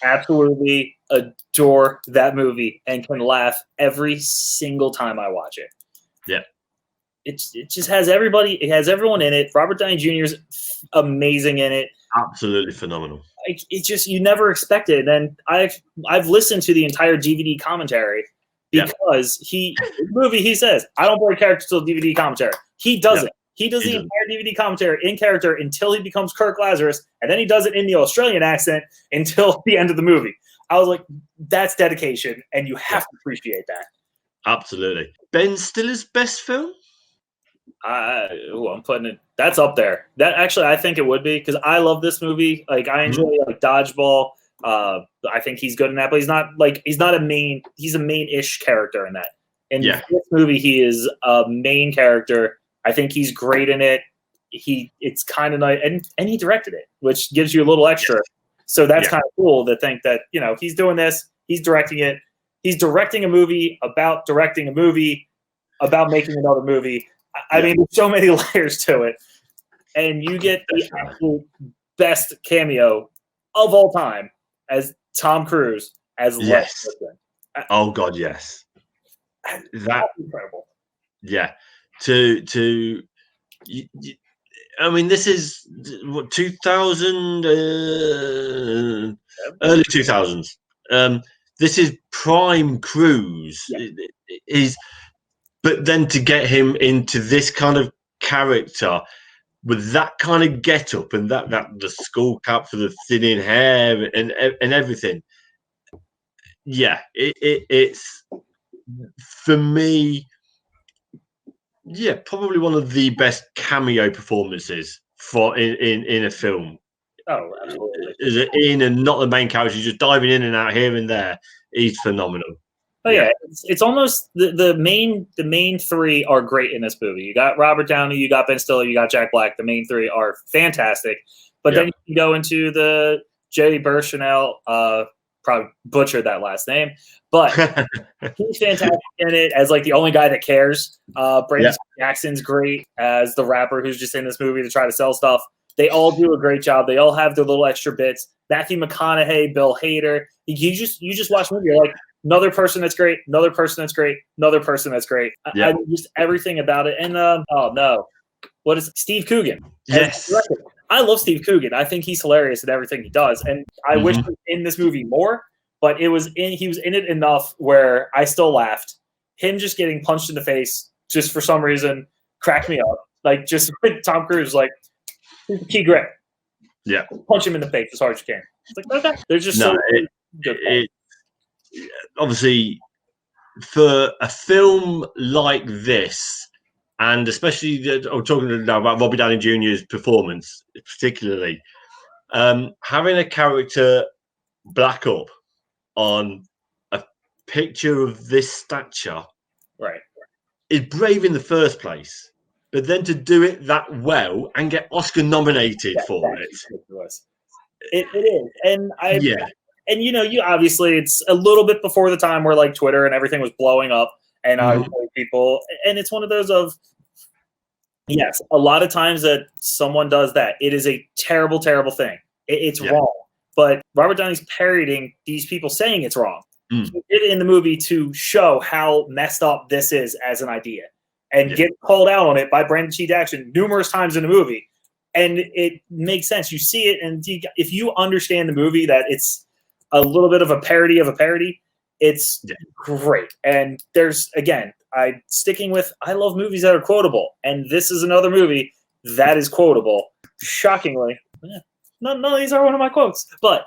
absolutely adore that movie and can laugh every single time I watch it. Yeah. It just has everybody. It has everyone in it. Robert Downey Jr. is amazing in it. Absolutely phenomenal. It's just you never expect it. And I've listened to the entire DVD commentary because the movie he says I don't play characters till DVD commentary. He does it. He does the entire DVD commentary in character until he becomes Kirk Lazarus, and then he does it in the Australian accent until the end of the movie. I was like, that's dedication, and you have to appreciate that. Absolutely. Ben Stiller's best film? I'm putting it. That's up there. That actually, I think it would be because I love this movie. Like I enjoy Dodgeball. I think he's good in that, but he's not a main. He's a main-ish character in that. In this movie, he is a main character. I think he's great in it. It's kind of nice, and he directed it, which gives you a little extra. So that's kind of cool to think that he's doing this. He's directing it. He's directing a movie about directing a movie about making another movie. I mean, there's so many layers to it, and you get the absolute best cameo of all time as Tom Cruise as Les. Oh God, yes, that's incredible. Yeah, I mean, this is what 2000, early 2000s. This is prime Cruise. But then to get him into this kind of character with that kind of get-up and that the skull cap for the thinning hair and everything, it's for me, probably one of the best cameo performances for in a film. Oh, absolutely. Is it in and not the main character, just diving in and out here and there. He's phenomenal. Oh yeah, it's almost the main three are great in this movie. You got Robert Downey, you got Ben Stiller, you got Jack Black. The main three are fantastic. But then you can go into the Jay Baruchel, probably butchered that last name, but he's fantastic in it as the only guy that cares. Brandon Jackson's great as the rapper who's just in this movie to try to sell stuff. They all do a great job. They all have their little extra bits. Matthew McConaughey, Bill Hader. You just watch the movie, you're like, another person that's great, another person that's great, another person that's great. I just everything about it. And what is it? Steve Coogan? Yes, I love Steve Coogan. I think he's hilarious in everything he does, and I wish he was in this movie more. But he was in it enough where I still laughed. him just getting punched in the face just for some reason cracked me up. Like just Tom Cruise, like key grip. Yeah, punch him in the face as hard as you can. It's like okay, there's just good. Obviously, for a film like this, and especially I'm talking now about Robbie Downey Jr.'s performance, particularly having a character black up on a picture of this stature, right, is brave in the first place. But then to do it that well and get Oscar nominated for it. It is. And and you obviously it's a little bit before the time where like Twitter and everything was blowing up and people, and it's one of those of, yes, a lot of times that someone does that, it is a terrible, terrible thing. It's wrong. But Robert Downey's parodying these people saying it's wrong. He did it in the movie to show how messed up this is as an idea. And get called out on it by Brandon T. Jackson numerous times in the movie. And it makes sense. You see it, and if you understand the movie that it's a little bit of a parody of a parody, it's great. And there's, again, I love movies that are quotable. And this is another movie that is quotable. Shockingly, none of these are one of my quotes. But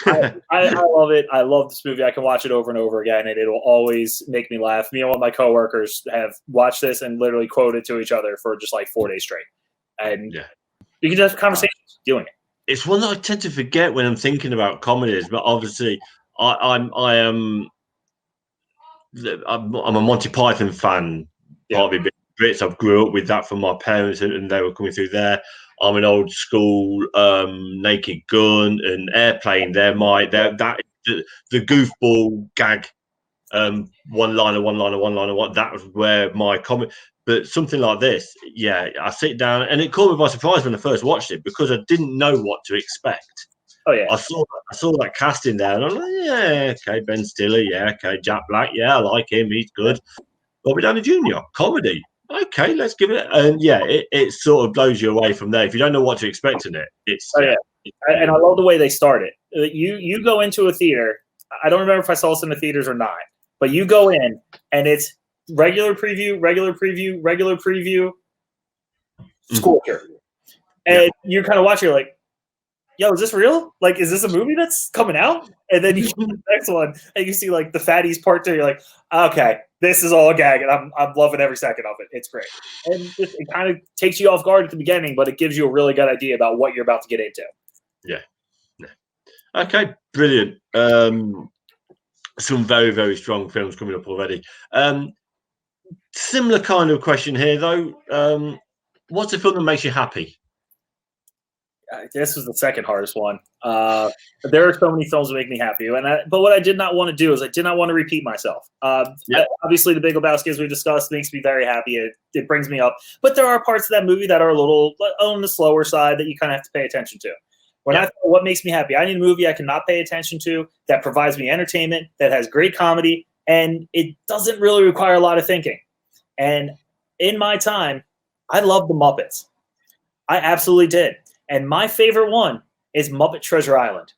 I love it. I love this movie. I can watch it over and over again, and it'll always make me laugh. Me and one of my coworkers have watched this and literally quoted to each other for just like 4 days straight. And you can just have conversations doing it. It's one that I tend to forget when I'm thinking about comedies, but obviously I'm a Monty Python fan. Partly Brits. I grew up with that from my parents, and they were coming through there. I'm an old school Naked Gun and Airplane. The goofball gag, one liner. That was where my comment. But something like this, I sit down, and it caught me by surprise when I first watched it because I didn't know what to expect. Oh yeah, I saw that casting there, and I'm like, okay, Ben Stiller, okay, Jack Black, I like him, he's good. Robert Downey Jr. comedy. Okay, let's give it. And it sort of blows you away from there. If you don't know what to expect in it, and I love the way they start it. You go into a theater. I don't remember if I saw this in the theaters or not, but you go in and it's regular preview, Scorcher, and you kind of watch. You're like, yo, is this real? Like, is this a movie that's coming out? And then you get the next one, and you see like the fatties part 2. You're like, okay, this is all a gag, and I'm loving every second of it. It's great, and it kind of takes you off guard at the beginning, but it gives you a really good idea about what you're about to get into. Yeah. Okay, brilliant. Some very, very strong films coming up already. Similar kind of question here, though. What's a film that makes you happy? This was the second hardest one. There are so many films that make me happy, but what I did not want to do is I did not want to repeat myself. Obviously, The Big Lebowski, as we discussed, makes me very happy. It brings me up. But there are parts of that movie that are a little on the slower side that you kind of have to pay attention to. What makes me happy? I need a movie I cannot pay attention to, that provides me entertainment, that has great comedy, and it doesn't really require a lot of thinking. And in my time, I loved The Muppets. I absolutely did. And my favorite one is Muppet Treasure Island.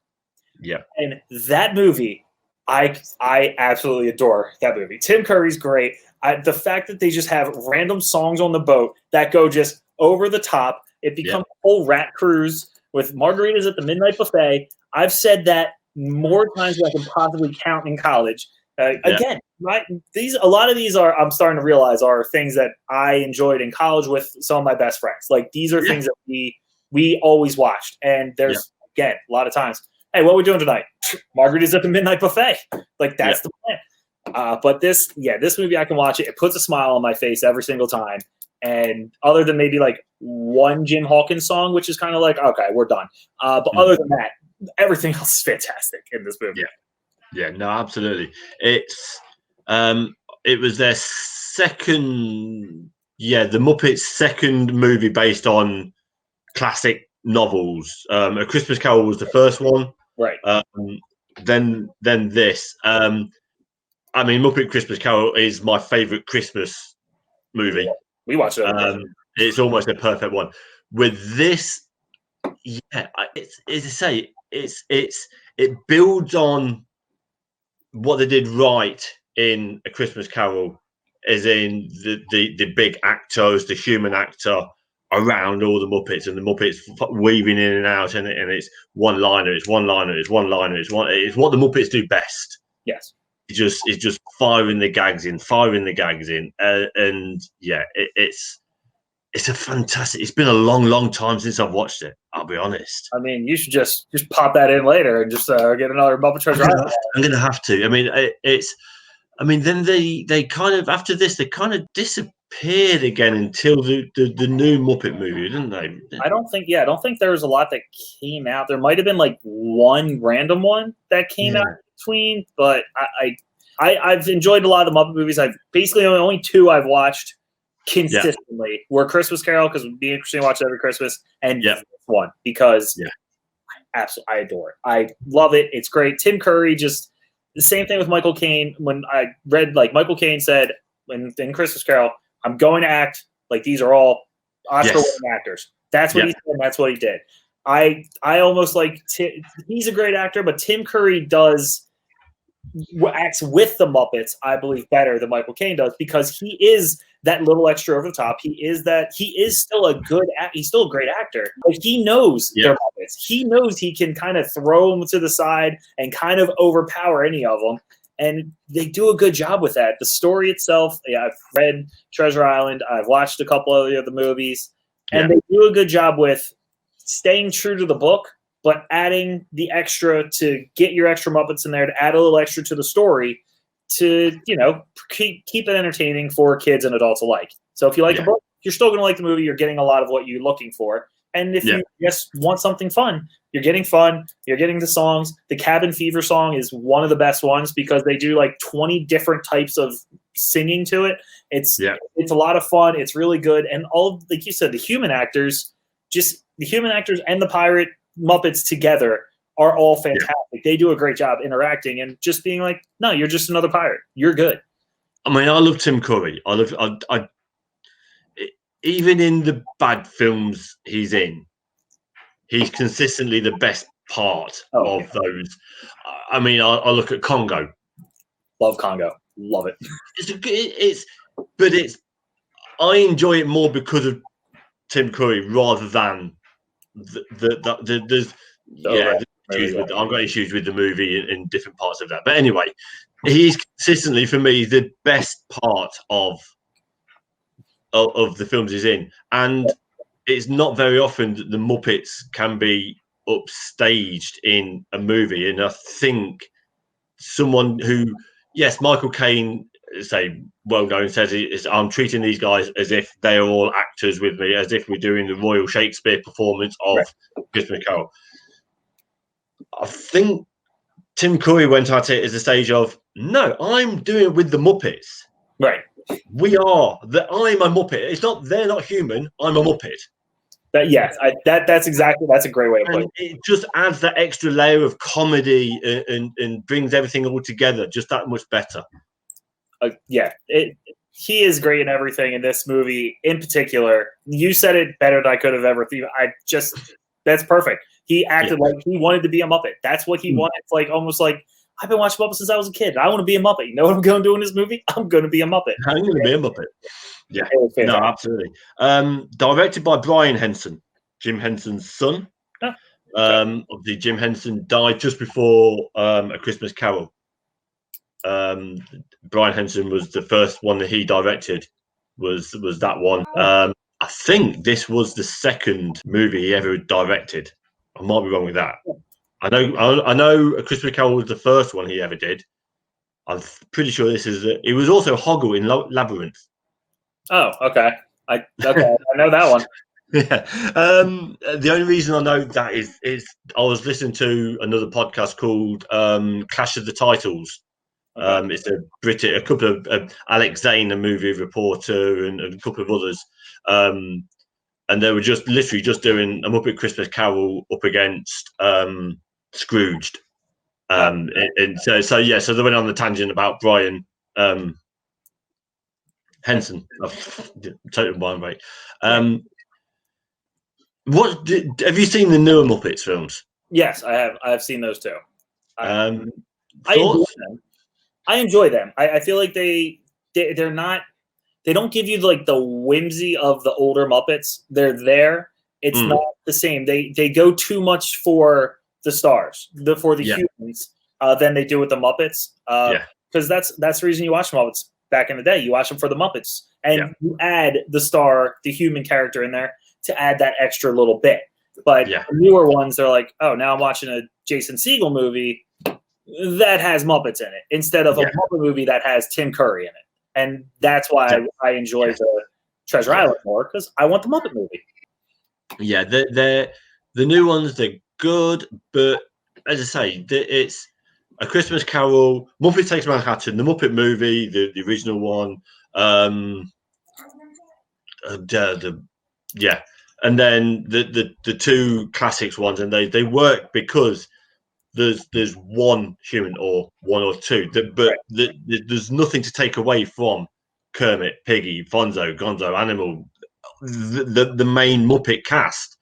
Yeah. And that movie, I absolutely adore that movie. Tim Curry's great. The fact that they just have random songs on the boat that go just over the top. It becomes a whole rat cruise with margaritas at the midnight buffet. I've said that more times than I can possibly count in college. Again, right? A lot of these are, I'm starting to realize, are things that I enjoyed in college with some of my best friends. Like these are things that we always watched. And there's, again, a lot of times, hey, what are we doing tonight? Margaritas at the midnight buffet. Like that's the plan. But this movie, I can watch it. It puts a smile on my face every single time. And other than maybe like one Jim Hawkins song, which is kind of like, okay, we're done. But other than that, everything else is fantastic in this movie. Yeah, no, absolutely. It's it was their second, the Muppets' second movie based on classic novels. A Christmas Carol was the first one, right? Then this. I mean, Muppet Christmas Carol is my favorite Christmas movie. We watched it. It's almost a perfect one. With this, it's as I say, it builds on what they did right in A Christmas Carol, as in the big actors, the human actor around all the Muppets, and the Muppets weaving in and out, and it's one-liner, it's one-liner, it's one-liner, it's what the Muppets do best. Yes. It's just firing the gags in, and yeah, it's a fantastic. It's been a long time since I've watched it. I'll be honest. I mean, you should just pop that in later and just get another Muppet Treasure Island. I'm gonna have to. I mean, then they kind of, after this, they kind of disappeared again until the new Muppet movie, didn't they? I don't think there was a lot that came out. There might have been like one random one that came out between, but I've enjoyed a lot of the Muppet movies. I've basically only two I've watched consistently were Christmas Carol, because it would be interesting to watch it every Christmas, and this one because I adore it. I love it. It's great. Tim Curry, just the same thing with Michael Caine. When I read, like, Michael Caine said in Christmas Carol, I'm going to act like these are all Oscar-winning actors. That's what he said, and that's what he did. I almost like he's a great actor, but Tim Curry acts with the Muppets, I believe, better than Michael Caine does, because he is that little extra over the top. He is still he's still a great actor. But he knows they're Muppets. He knows he can kind of throw them to the side and kind of overpower any of them. And they do a good job with that. The story itself, I've read Treasure Island. I've watched a couple of the other movies. And they do a good job with staying true to the book, but adding the extra to get your extra Muppets in there, to add a little extra to the story to, keep it entertaining for kids and adults alike. So if you like the book, you're still going to like the movie. You're getting a lot of what you're looking for. And if you just want something fun, you're getting the songs. The Cabin Fever song is one of the best ones because they do like 20 different types of singing to it. It's a lot of fun. It's really good. And all, like you said, the human actors and the pirate Muppets together are all fantastic. They do a great job interacting and just being like, no, you're just another pirate. You're good. I mean, I love Tim Curry. Even in the bad films he's in, he's consistently the best part of those. I mean, I look at Congo. Love Congo. Love it. I enjoy it more because of Tim Curry rather than I've got issues with the movie in different parts of that. But anyway, he's consistently, for me, the best part of the films he's in. And it's not very often that the Muppets can be upstaged in a movie. And I think someone who, Michael Caine, well-known, says, I'm treating these guys as if they are all actors with me, as if we're doing the Royal Shakespeare performance of Christmas Carol. I think Tim Curry went at it as a stage of, no, I'm doing it with the Muppets. Right. I'm a Muppet. It's not, they're not human. I'm a Muppet. That's a great way of putting it. It just adds that extra layer of comedy and brings everything all together just that much better. He is great in everything in this movie in particular. You said it better than I could have ever. That's perfect. He acted like he wanted to be a Muppet. That's what he wanted. It's like almost like, I've been watching Muppets since I was a kid. I want to be a Muppet. You know what I'm going to do in this movie? I'm going to be a Muppet. I'm going to be a Muppet. Yeah, no, absolutely. Directed by Brian Henson, Jim Henson's son. Obviously, Jim Henson died just before A Christmas Carol. Brian Henson was the first one that he directed. Was that one? I think this was the second movie he ever directed. I might be wrong with that. I know A Christmas Carol was the first one he ever did. I'm pretty sure this is it. It was also Hoggle in Labyrinth. Oh, okay. I know that one. The only reason I know that is I was listening to another podcast called Clash of the Titles. It's a couple of Alex Zane, a movie reporter, and a couple of others. And they were just literally just doing a Muppet Christmas Carol up against Scrooged. And so they went on the tangent about Brian Henson. Total mind break. Have you seen the newer Muppets films? Yes, I have. I've seen those too. Thoughts? I enjoy them. I enjoy them. I feel like they're not. They don't give you like the whimsy of the older Muppets. They're there. It's not the same. They go too much for the stars, for the humans, than they do with the Muppets. Because that's the reason you watch Muppets back in the day. You watch them for the Muppets, and you add the star, the human character in there to add that extra little bit. But the newer ones, they're like, oh, now I'm watching a Jason Segel movie that has Muppets in it instead of a Muppet movie that has Tim Curry in it. And that's why I enjoy the Treasure Island more, because I want the Muppet movie. Yeah, the new ones, they're good, but as I say, it's A Christmas Carol, Muppet Takes Manhattan, the Muppet movie, the original one, and then the two classics ones, and they work because there's one human or one or two, but there's nothing to take away from Kermit, Piggy, Fonzo, Gonzo, Animal, the main Muppet cast.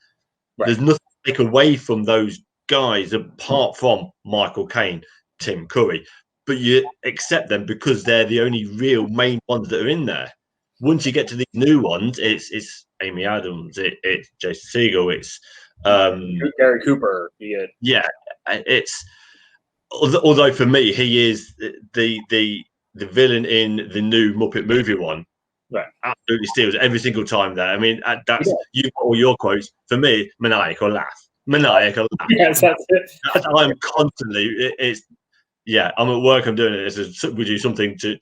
There's nothing to take away from those guys apart from Michael Caine, Tim Curry, but you accept them because they're the only real main ones that are in there. Once you get to these new ones, it's Amy Adams, it's Jason Segel, it's Gary Cooper. It's although for me he is the villain in the new Muppet movie one. Absolutely steals every single time there. I mean, that's you all your quotes. For me, maniacal laugh. Yes, that's it. I'm constantly. I'm at work. I'm doing it. We do something to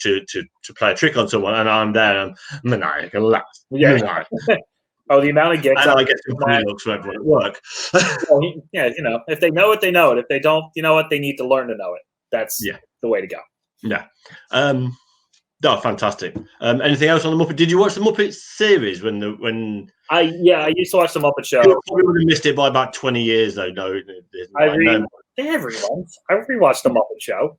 play a trick on someone, and I'm there. I'm maniacal laugh. Oh, the amount of gigs. And I get some funny looks from everyone at work. Well, if they know it, they know it. If they don't, you know what? They need to learn to know it. That's the way to go. Yeah. No, fantastic. Anything else on the Muppet? Did you watch the Muppet series when? I used to watch the Muppet Show. You probably would have missed it by about 20 years, though. No, I rewatched the Muppet Show.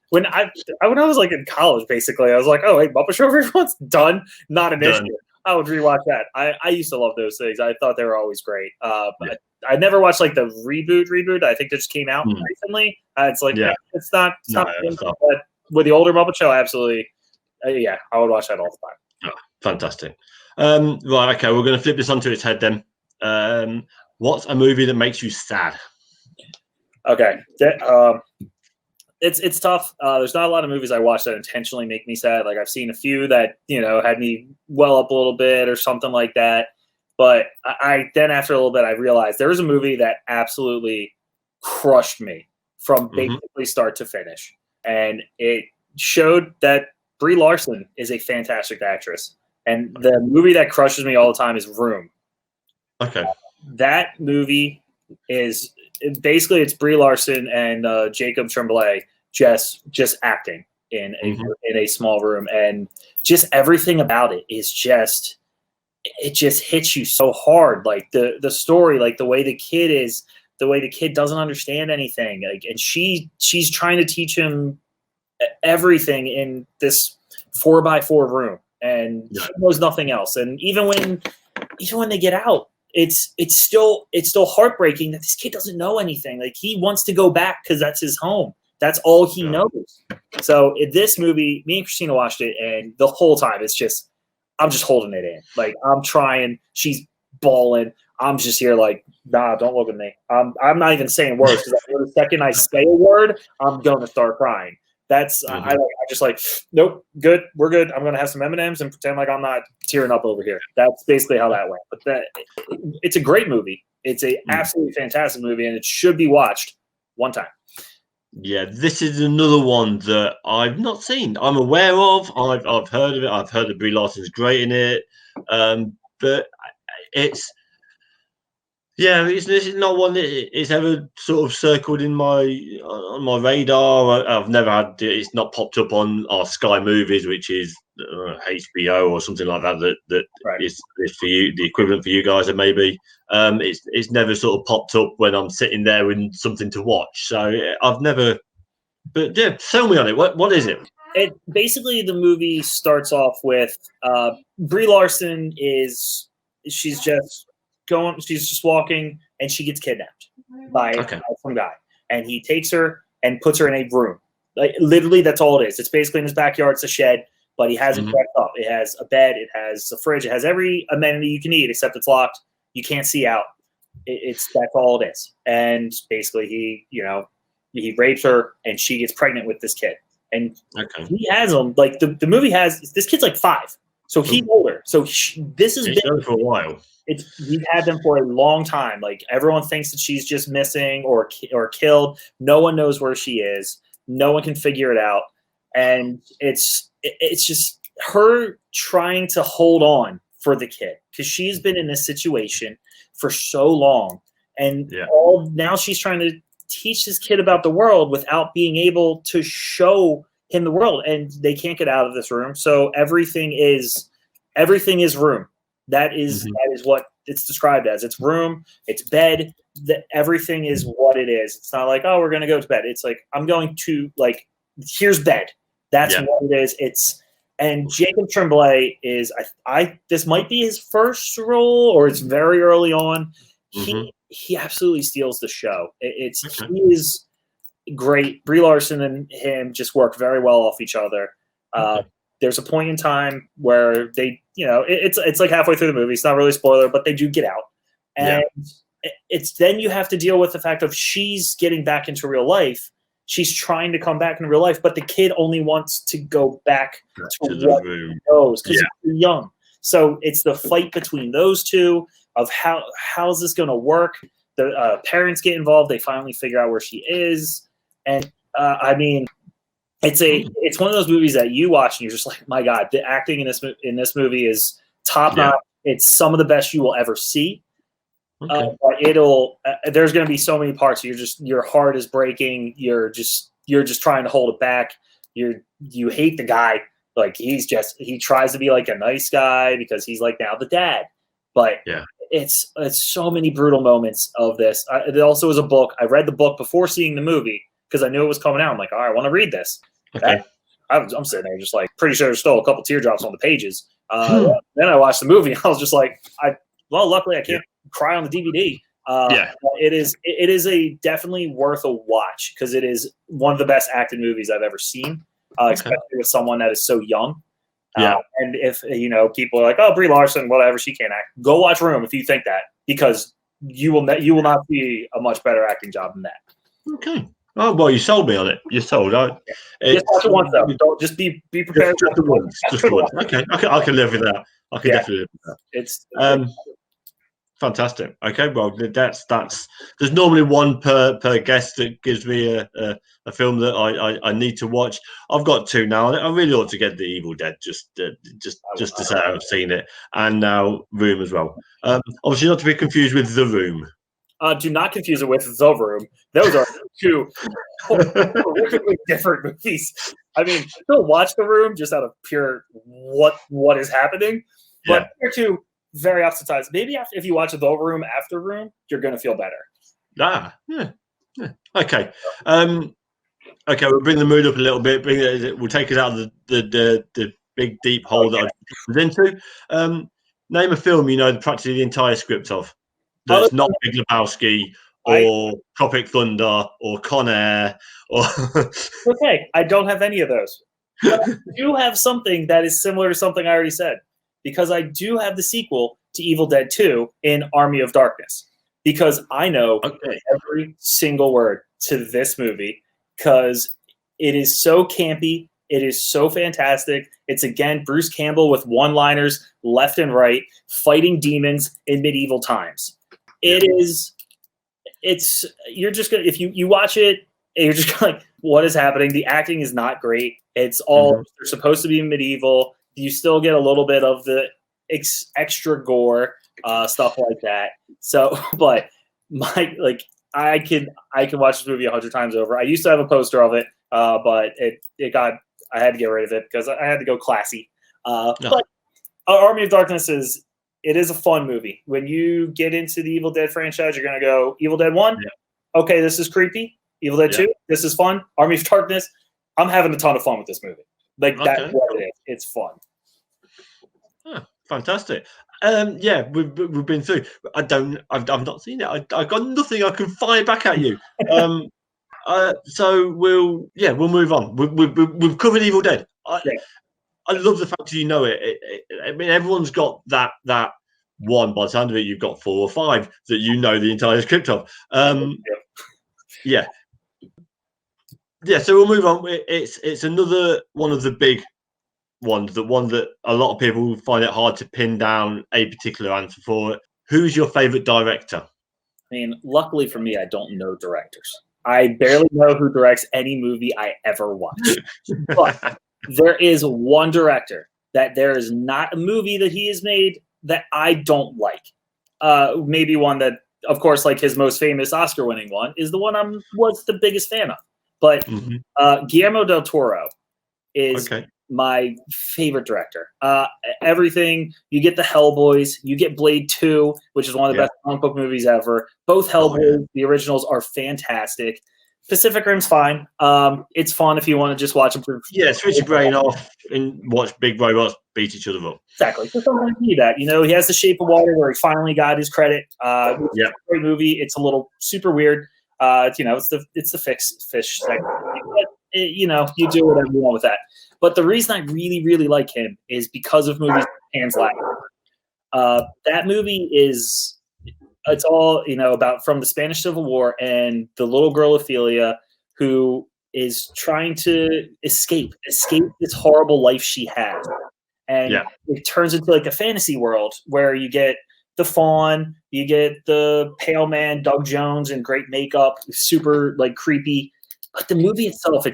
When I was like in college, basically, I was like, oh, hey, Muppet Show everyone's done. Not an issue. I would rewatch that. I used to love those things. I thought they were always great. But I never watched like the reboot. I think that just came out recently. It's like it's not. But with the older Muppet Show, absolutely, I would watch that all the time. Oh, fantastic. Right, okay, we're going to flip this onto its head then. What's a movie that makes you sad? Okay, it's tough. There's not a lot of movies I watch that intentionally make me sad. Like I've seen a few that had me well up a little bit or something like that. But I then after a little bit I realized there was a movie that absolutely crushed me from basically start to finish, and it showed that Brie Larson is a fantastic actress. And the movie that crushes me all the time is Room. Okay, that movie is. Basically, it's Brie Larson and Jacob Tremblay just acting in a small room, and just everything about it is just hits you so hard. Like the story, like the way the kid doesn't understand anything, like, and she's trying to teach him everything in this 4x4 room, and he knows nothing else. And even when they get out, it's still heartbreaking that this kid doesn't know anything. Like he wants to go back because that's his home. That's all he knows. So in this movie, me and Christina watched it, and the whole time I'm just holding it in. Like I'm trying. She's bawling. I'm just here like, nah, don't look at me. I'm not even saying words because the second I say a word, I'm gonna start crying. That's I just like, nope, good, we're good. I'm gonna have some M&Ms and pretend like I'm not tearing up over here. That's basically how that went. But it's a great movie. It's a absolutely fantastic movie, and it should be watched one time. Yeah, this is another one that I've not seen. I'm aware of. I've heard of it. I've heard that Brie Larson's great in it, but it's. Yeah, it's not one that it's ever sort of circled on my radar. I've never had it's not popped up on our Sky Movies, which is HBO or something like that. That is for you, the equivalent for you guys, and maybe it's never sort of popped up when I'm sitting there with something to watch. So I've never. But yeah, tell me on it. What is it? It basically the movie starts off with Brie Larson she's just walking, and she gets kidnapped by some guy, and he takes her and puts her in a room, Like literally, that's all it is. It's basically in his backyard. It's a shed, but he has it decked up. It has a bed. It has a fridge. It has every amenity you can need, except it's locked. You can't see out. That's all it is. And basically, he rapes her, and she gets pregnant with this kid. And he has him like the movie has this kid's like 5, so he's older. So this has been for a while. We've had them for a long time. Like everyone thinks that she's just missing or killed. No one knows where she is. No one can figure it out, and it's just her trying to hold on for the kid because she's been in this situation for so long, and now she's trying to teach this kid about the world without being able to show him the world, and they can't get out of this room. So everything is room. That is what it's described as. It's room, it's bed, that everything is what it is. It's not like, oh, we're going to go to bed. It's like, I'm going to like, here's bed. That's what it is. And Jacob Tremblay is, this might be his first role, or it's very early on. He absolutely steals the show. He is great. Brie Larson and him just work very well off each other. There's a point in time where they, it's like halfway through the movie. It's not really a spoiler, but they do get out. And it's then you have to deal with the fact of she's getting back into real life. She's trying to come back in real life, but the kid only wants to go back to what he knows because he's young. So it's the fight between those two of how's this going to work. The parents get involved. They finally figure out where she is. And I mean, it's one of those movies that you watch and you're just like, my God, the acting in this movie is top notch. It's some of the best you will ever see. But there's going to be so many parts. Your heart is breaking. You're just trying to hold it back. You hate the guy. Like he tries to be like a nice guy because he's like now the dad. But it's so many brutal moments of this. It also was a book. I read the book before seeing the movie because I knew it was coming out. I'm like, all right, I want to read this. I'm sitting there just like pretty sure there's still a couple teardrops on the pages. Then I watched the movie. I was just like, luckily I can't cry on the DVD. It is a definitely worth a watch because it is one of the best acted movies I've ever seen, especially with someone that is so young. And if people are like, oh, Brie Larson, whatever, she can't act. Go watch Room if you think that, because you will not see a much better acting job than that. Okay. Oh well, you sold me on it. You sold. Just watch it once though. Don't just be prepared. Just once. Okay. I can live with that. I can definitely live with that. It's fantastic. Okay, well that's there's normally one per guest that gives me a film that I need to watch. I've got 2 now. I really ought to get The Evil Dead just to say I've seen it, and now Room as well. Obviously not to be confused with The Room. Do not confuse it with The Room. Those are 2 horrifically different movies. I mean, still watch The Room just out of pure what is happening, but they're 2 very opposite sides. Maybe if you watch The Room after Room, you're going to feel better. Okay. Okay, we'll bring the mood up a little bit. We'll take us out of the big deep hole that I was into. Name a film practically the entire script of. That's not Big Lebowski or Tropic Thunder or Con Air or. Okay, I don't have any of those. But I do have something that is similar to something I already said, because I do have the sequel to Evil Dead 2 in Army of Darkness, because I know every single word to this movie because it is so campy. It is so fantastic. It's, again, Bruce Campbell with one-liners left and right, fighting demons in medieval times. You're just going to, if you watch it, you're just going like, what is happening? The acting is not great. It's all, they're supposed to be medieval. You still get a little bit of the extra gore, stuff like that. So, but I can watch this movie 100 times over. I used to have a poster of it, but I had to get rid of it because I had to go classy. But Army of Darkness is a fun movie. When you get into the Evil Dead franchise, you're going to go Evil Dead 1. Yeah. Okay, this is creepy. Evil Dead 2, this is fun. Army of Darkness, I'm having a ton of fun with this movie. That's what it is. It's fun. Fantastic. We've been through. I've not seen it. I got nothing I can fire back at you. So we'll move on. We've covered Evil Dead. I love the fact that you know it. I mean, everyone's got that one. By the sound of it, you've got 4 or 5 that you know the entire script of. Yeah. So we'll move on. It's another one of the big ones. The one that a lot of people find it hard to pin down a particular answer for. Who's your favorite director? I mean, luckily for me, I don't know directors. I barely know who directs any movie I ever watch. But there is one director that there is not a movie that he has made that I don't like. Maybe one that, of course, like his most famous Oscar-winning one is the one I was the biggest fan of. But Guillermo del Toro is my favorite director. Everything, you get the Hellboys, you get Blade 2, which is one of the best comic book movies ever. Both Hellboys, the originals, are fantastic. Pacific Rim's fine. It's fun if you want to just watch them. Switch your brain off and watch big robots beat each other up. Exactly. So sometimes you need that. You know, he has The Shape of Water where he finally got his credit. It's a great movie. It's a little super weird. It's the fish segment. But you do whatever you want with that. But the reason I really, really like him is because of movies like Pan's Labyrinth. That movie it's all, about from the Spanish Civil War and the little girl Ophelia who is trying to escape this horrible life she has. And it turns into like a fantasy world where you get the fawn, you get the pale man, Doug Jones, in great makeup, super like creepy. But the movie itself,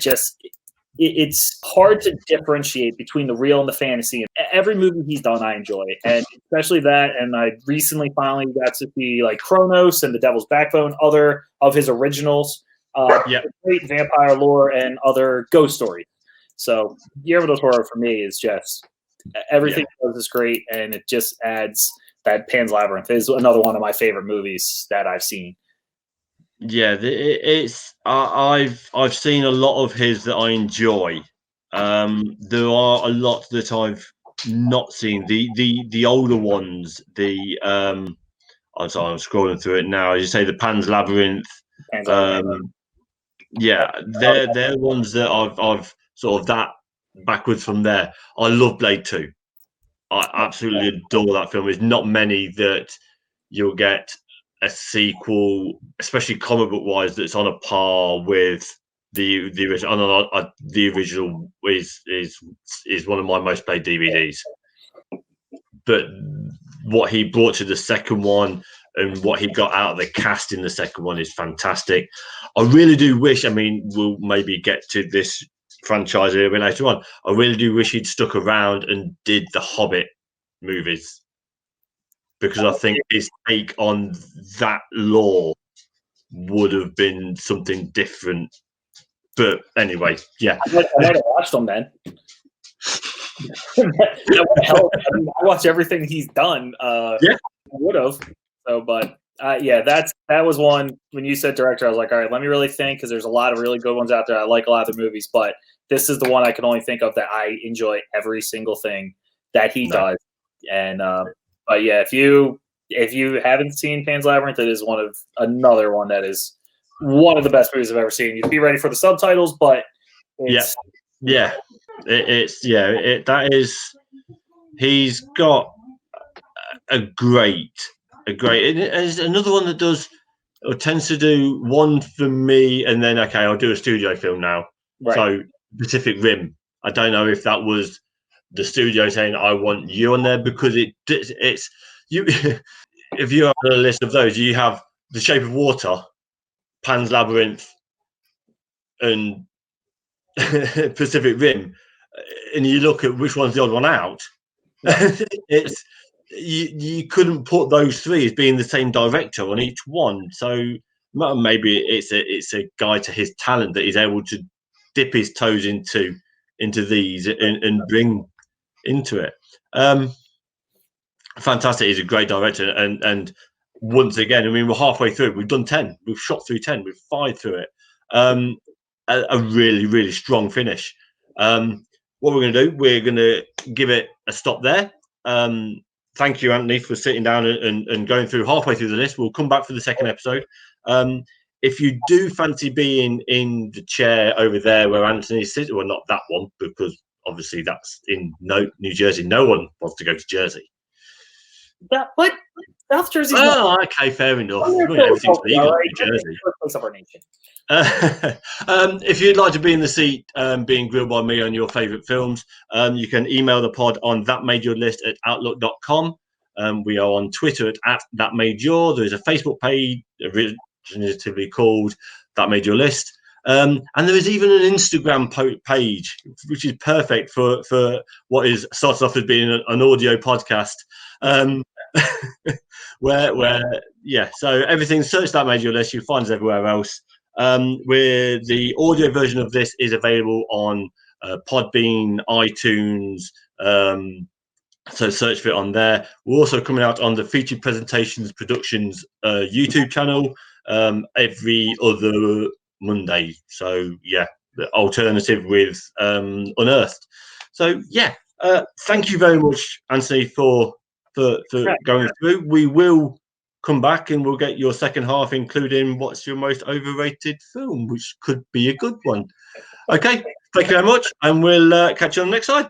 it's hard to differentiate between the real and the fantasy. Every movie he's done, I enjoy, and especially that. And I recently finally got to see like Kronos and The Devil's Backbone, other of his originals, great vampire lore and other ghost stories. So Guillermo del Toro for me is just everything he does is great, and it just adds that. Pan's Labyrinth is another one of my favorite movies that I've seen. Yeah, I've seen a lot of his that I enjoy. There are a lot that I've not seen. The older ones. I'm sorry, I'm scrolling through it now. As you say, the Pan's Labyrinth. They're ones that I've sort of that backwards from there. I love Blade 2. I absolutely adore that film. There's not many that you'll get a sequel, especially comic book wise, that's on a par with the original. The original is one of my most played DVDs. But what he brought to the second one and what he got out of the cast in the second one is fantastic. I really do wish. I mean, we'll maybe get to this franchise a bit later on. I really do wish he'd stuck around and did the Hobbit movies, because I think his take on that lore would have been something different. But anyway, I might have watched them then. I watch everything he's done. I would have. So, but that was one. When you said director, I was like, all right, let me really think, because there's a lot of really good ones out there. I like a lot of the movies, but this is the one I can only think of that I enjoy every single thing that he does. And but if you haven't seen Pan's Labyrinth, it is another one that is one of the best movies I've ever seen. You'd be ready for the subtitles, but he's got a great. It's another one that does or tends to do one for me, and then I'll do a studio film now. Right. So Pacific Rim. I don't know if that was the studio saying I want you on there, because it's you. If you have a list of those, you have The Shape of Water, Pan's Labyrinth, and Pacific Rim, and you look at which one's the odd one out. It's you couldn't put those three as being the same director on each one. So maybe it's a guy to his talent that he's able to dip his toes into these and bring into it. Fantastic. He's a great director, and once again, I mean, we're halfway through. We've done 10. We've shot through 10. We've fired through it. A really, really strong finish. What we're going to do, we're going to give it a stop there. Thank you, Anthony, for sitting down and going through halfway through the list. We'll come back for the second episode. if you do fancy being in the chair over there where Anthony sits, well, not that one, because obviously that's in New Jersey. No one wants to go to Jersey. But South Jersey. Oh, okay, fair enough. Everything's legal in New Jersey. If you'd like to be in the seat being grilled by me on your favourite films, you can email the pod on thatmadeyourlist@outlook.com. We are on Twitter at thatmadeyour. There's a Facebook page originally called That Made Your List. And there is even an Instagram page, which is perfect for what is started off as being an audio podcast. So everything, search That Made Your List, you'll find us everywhere else. Where the audio version of this is available on Podbean, iTunes, so search for it on there. We're also coming out on the Featured Presentations Productions YouTube channel every other Monday. So yeah, the alternative with Unearthed. So yeah, thank you very much, Anthony, for going through. We will come back and we'll get your second half, including what's your most overrated film, which could be a good one. Okay, thank you very much, and we'll catch you on the next side.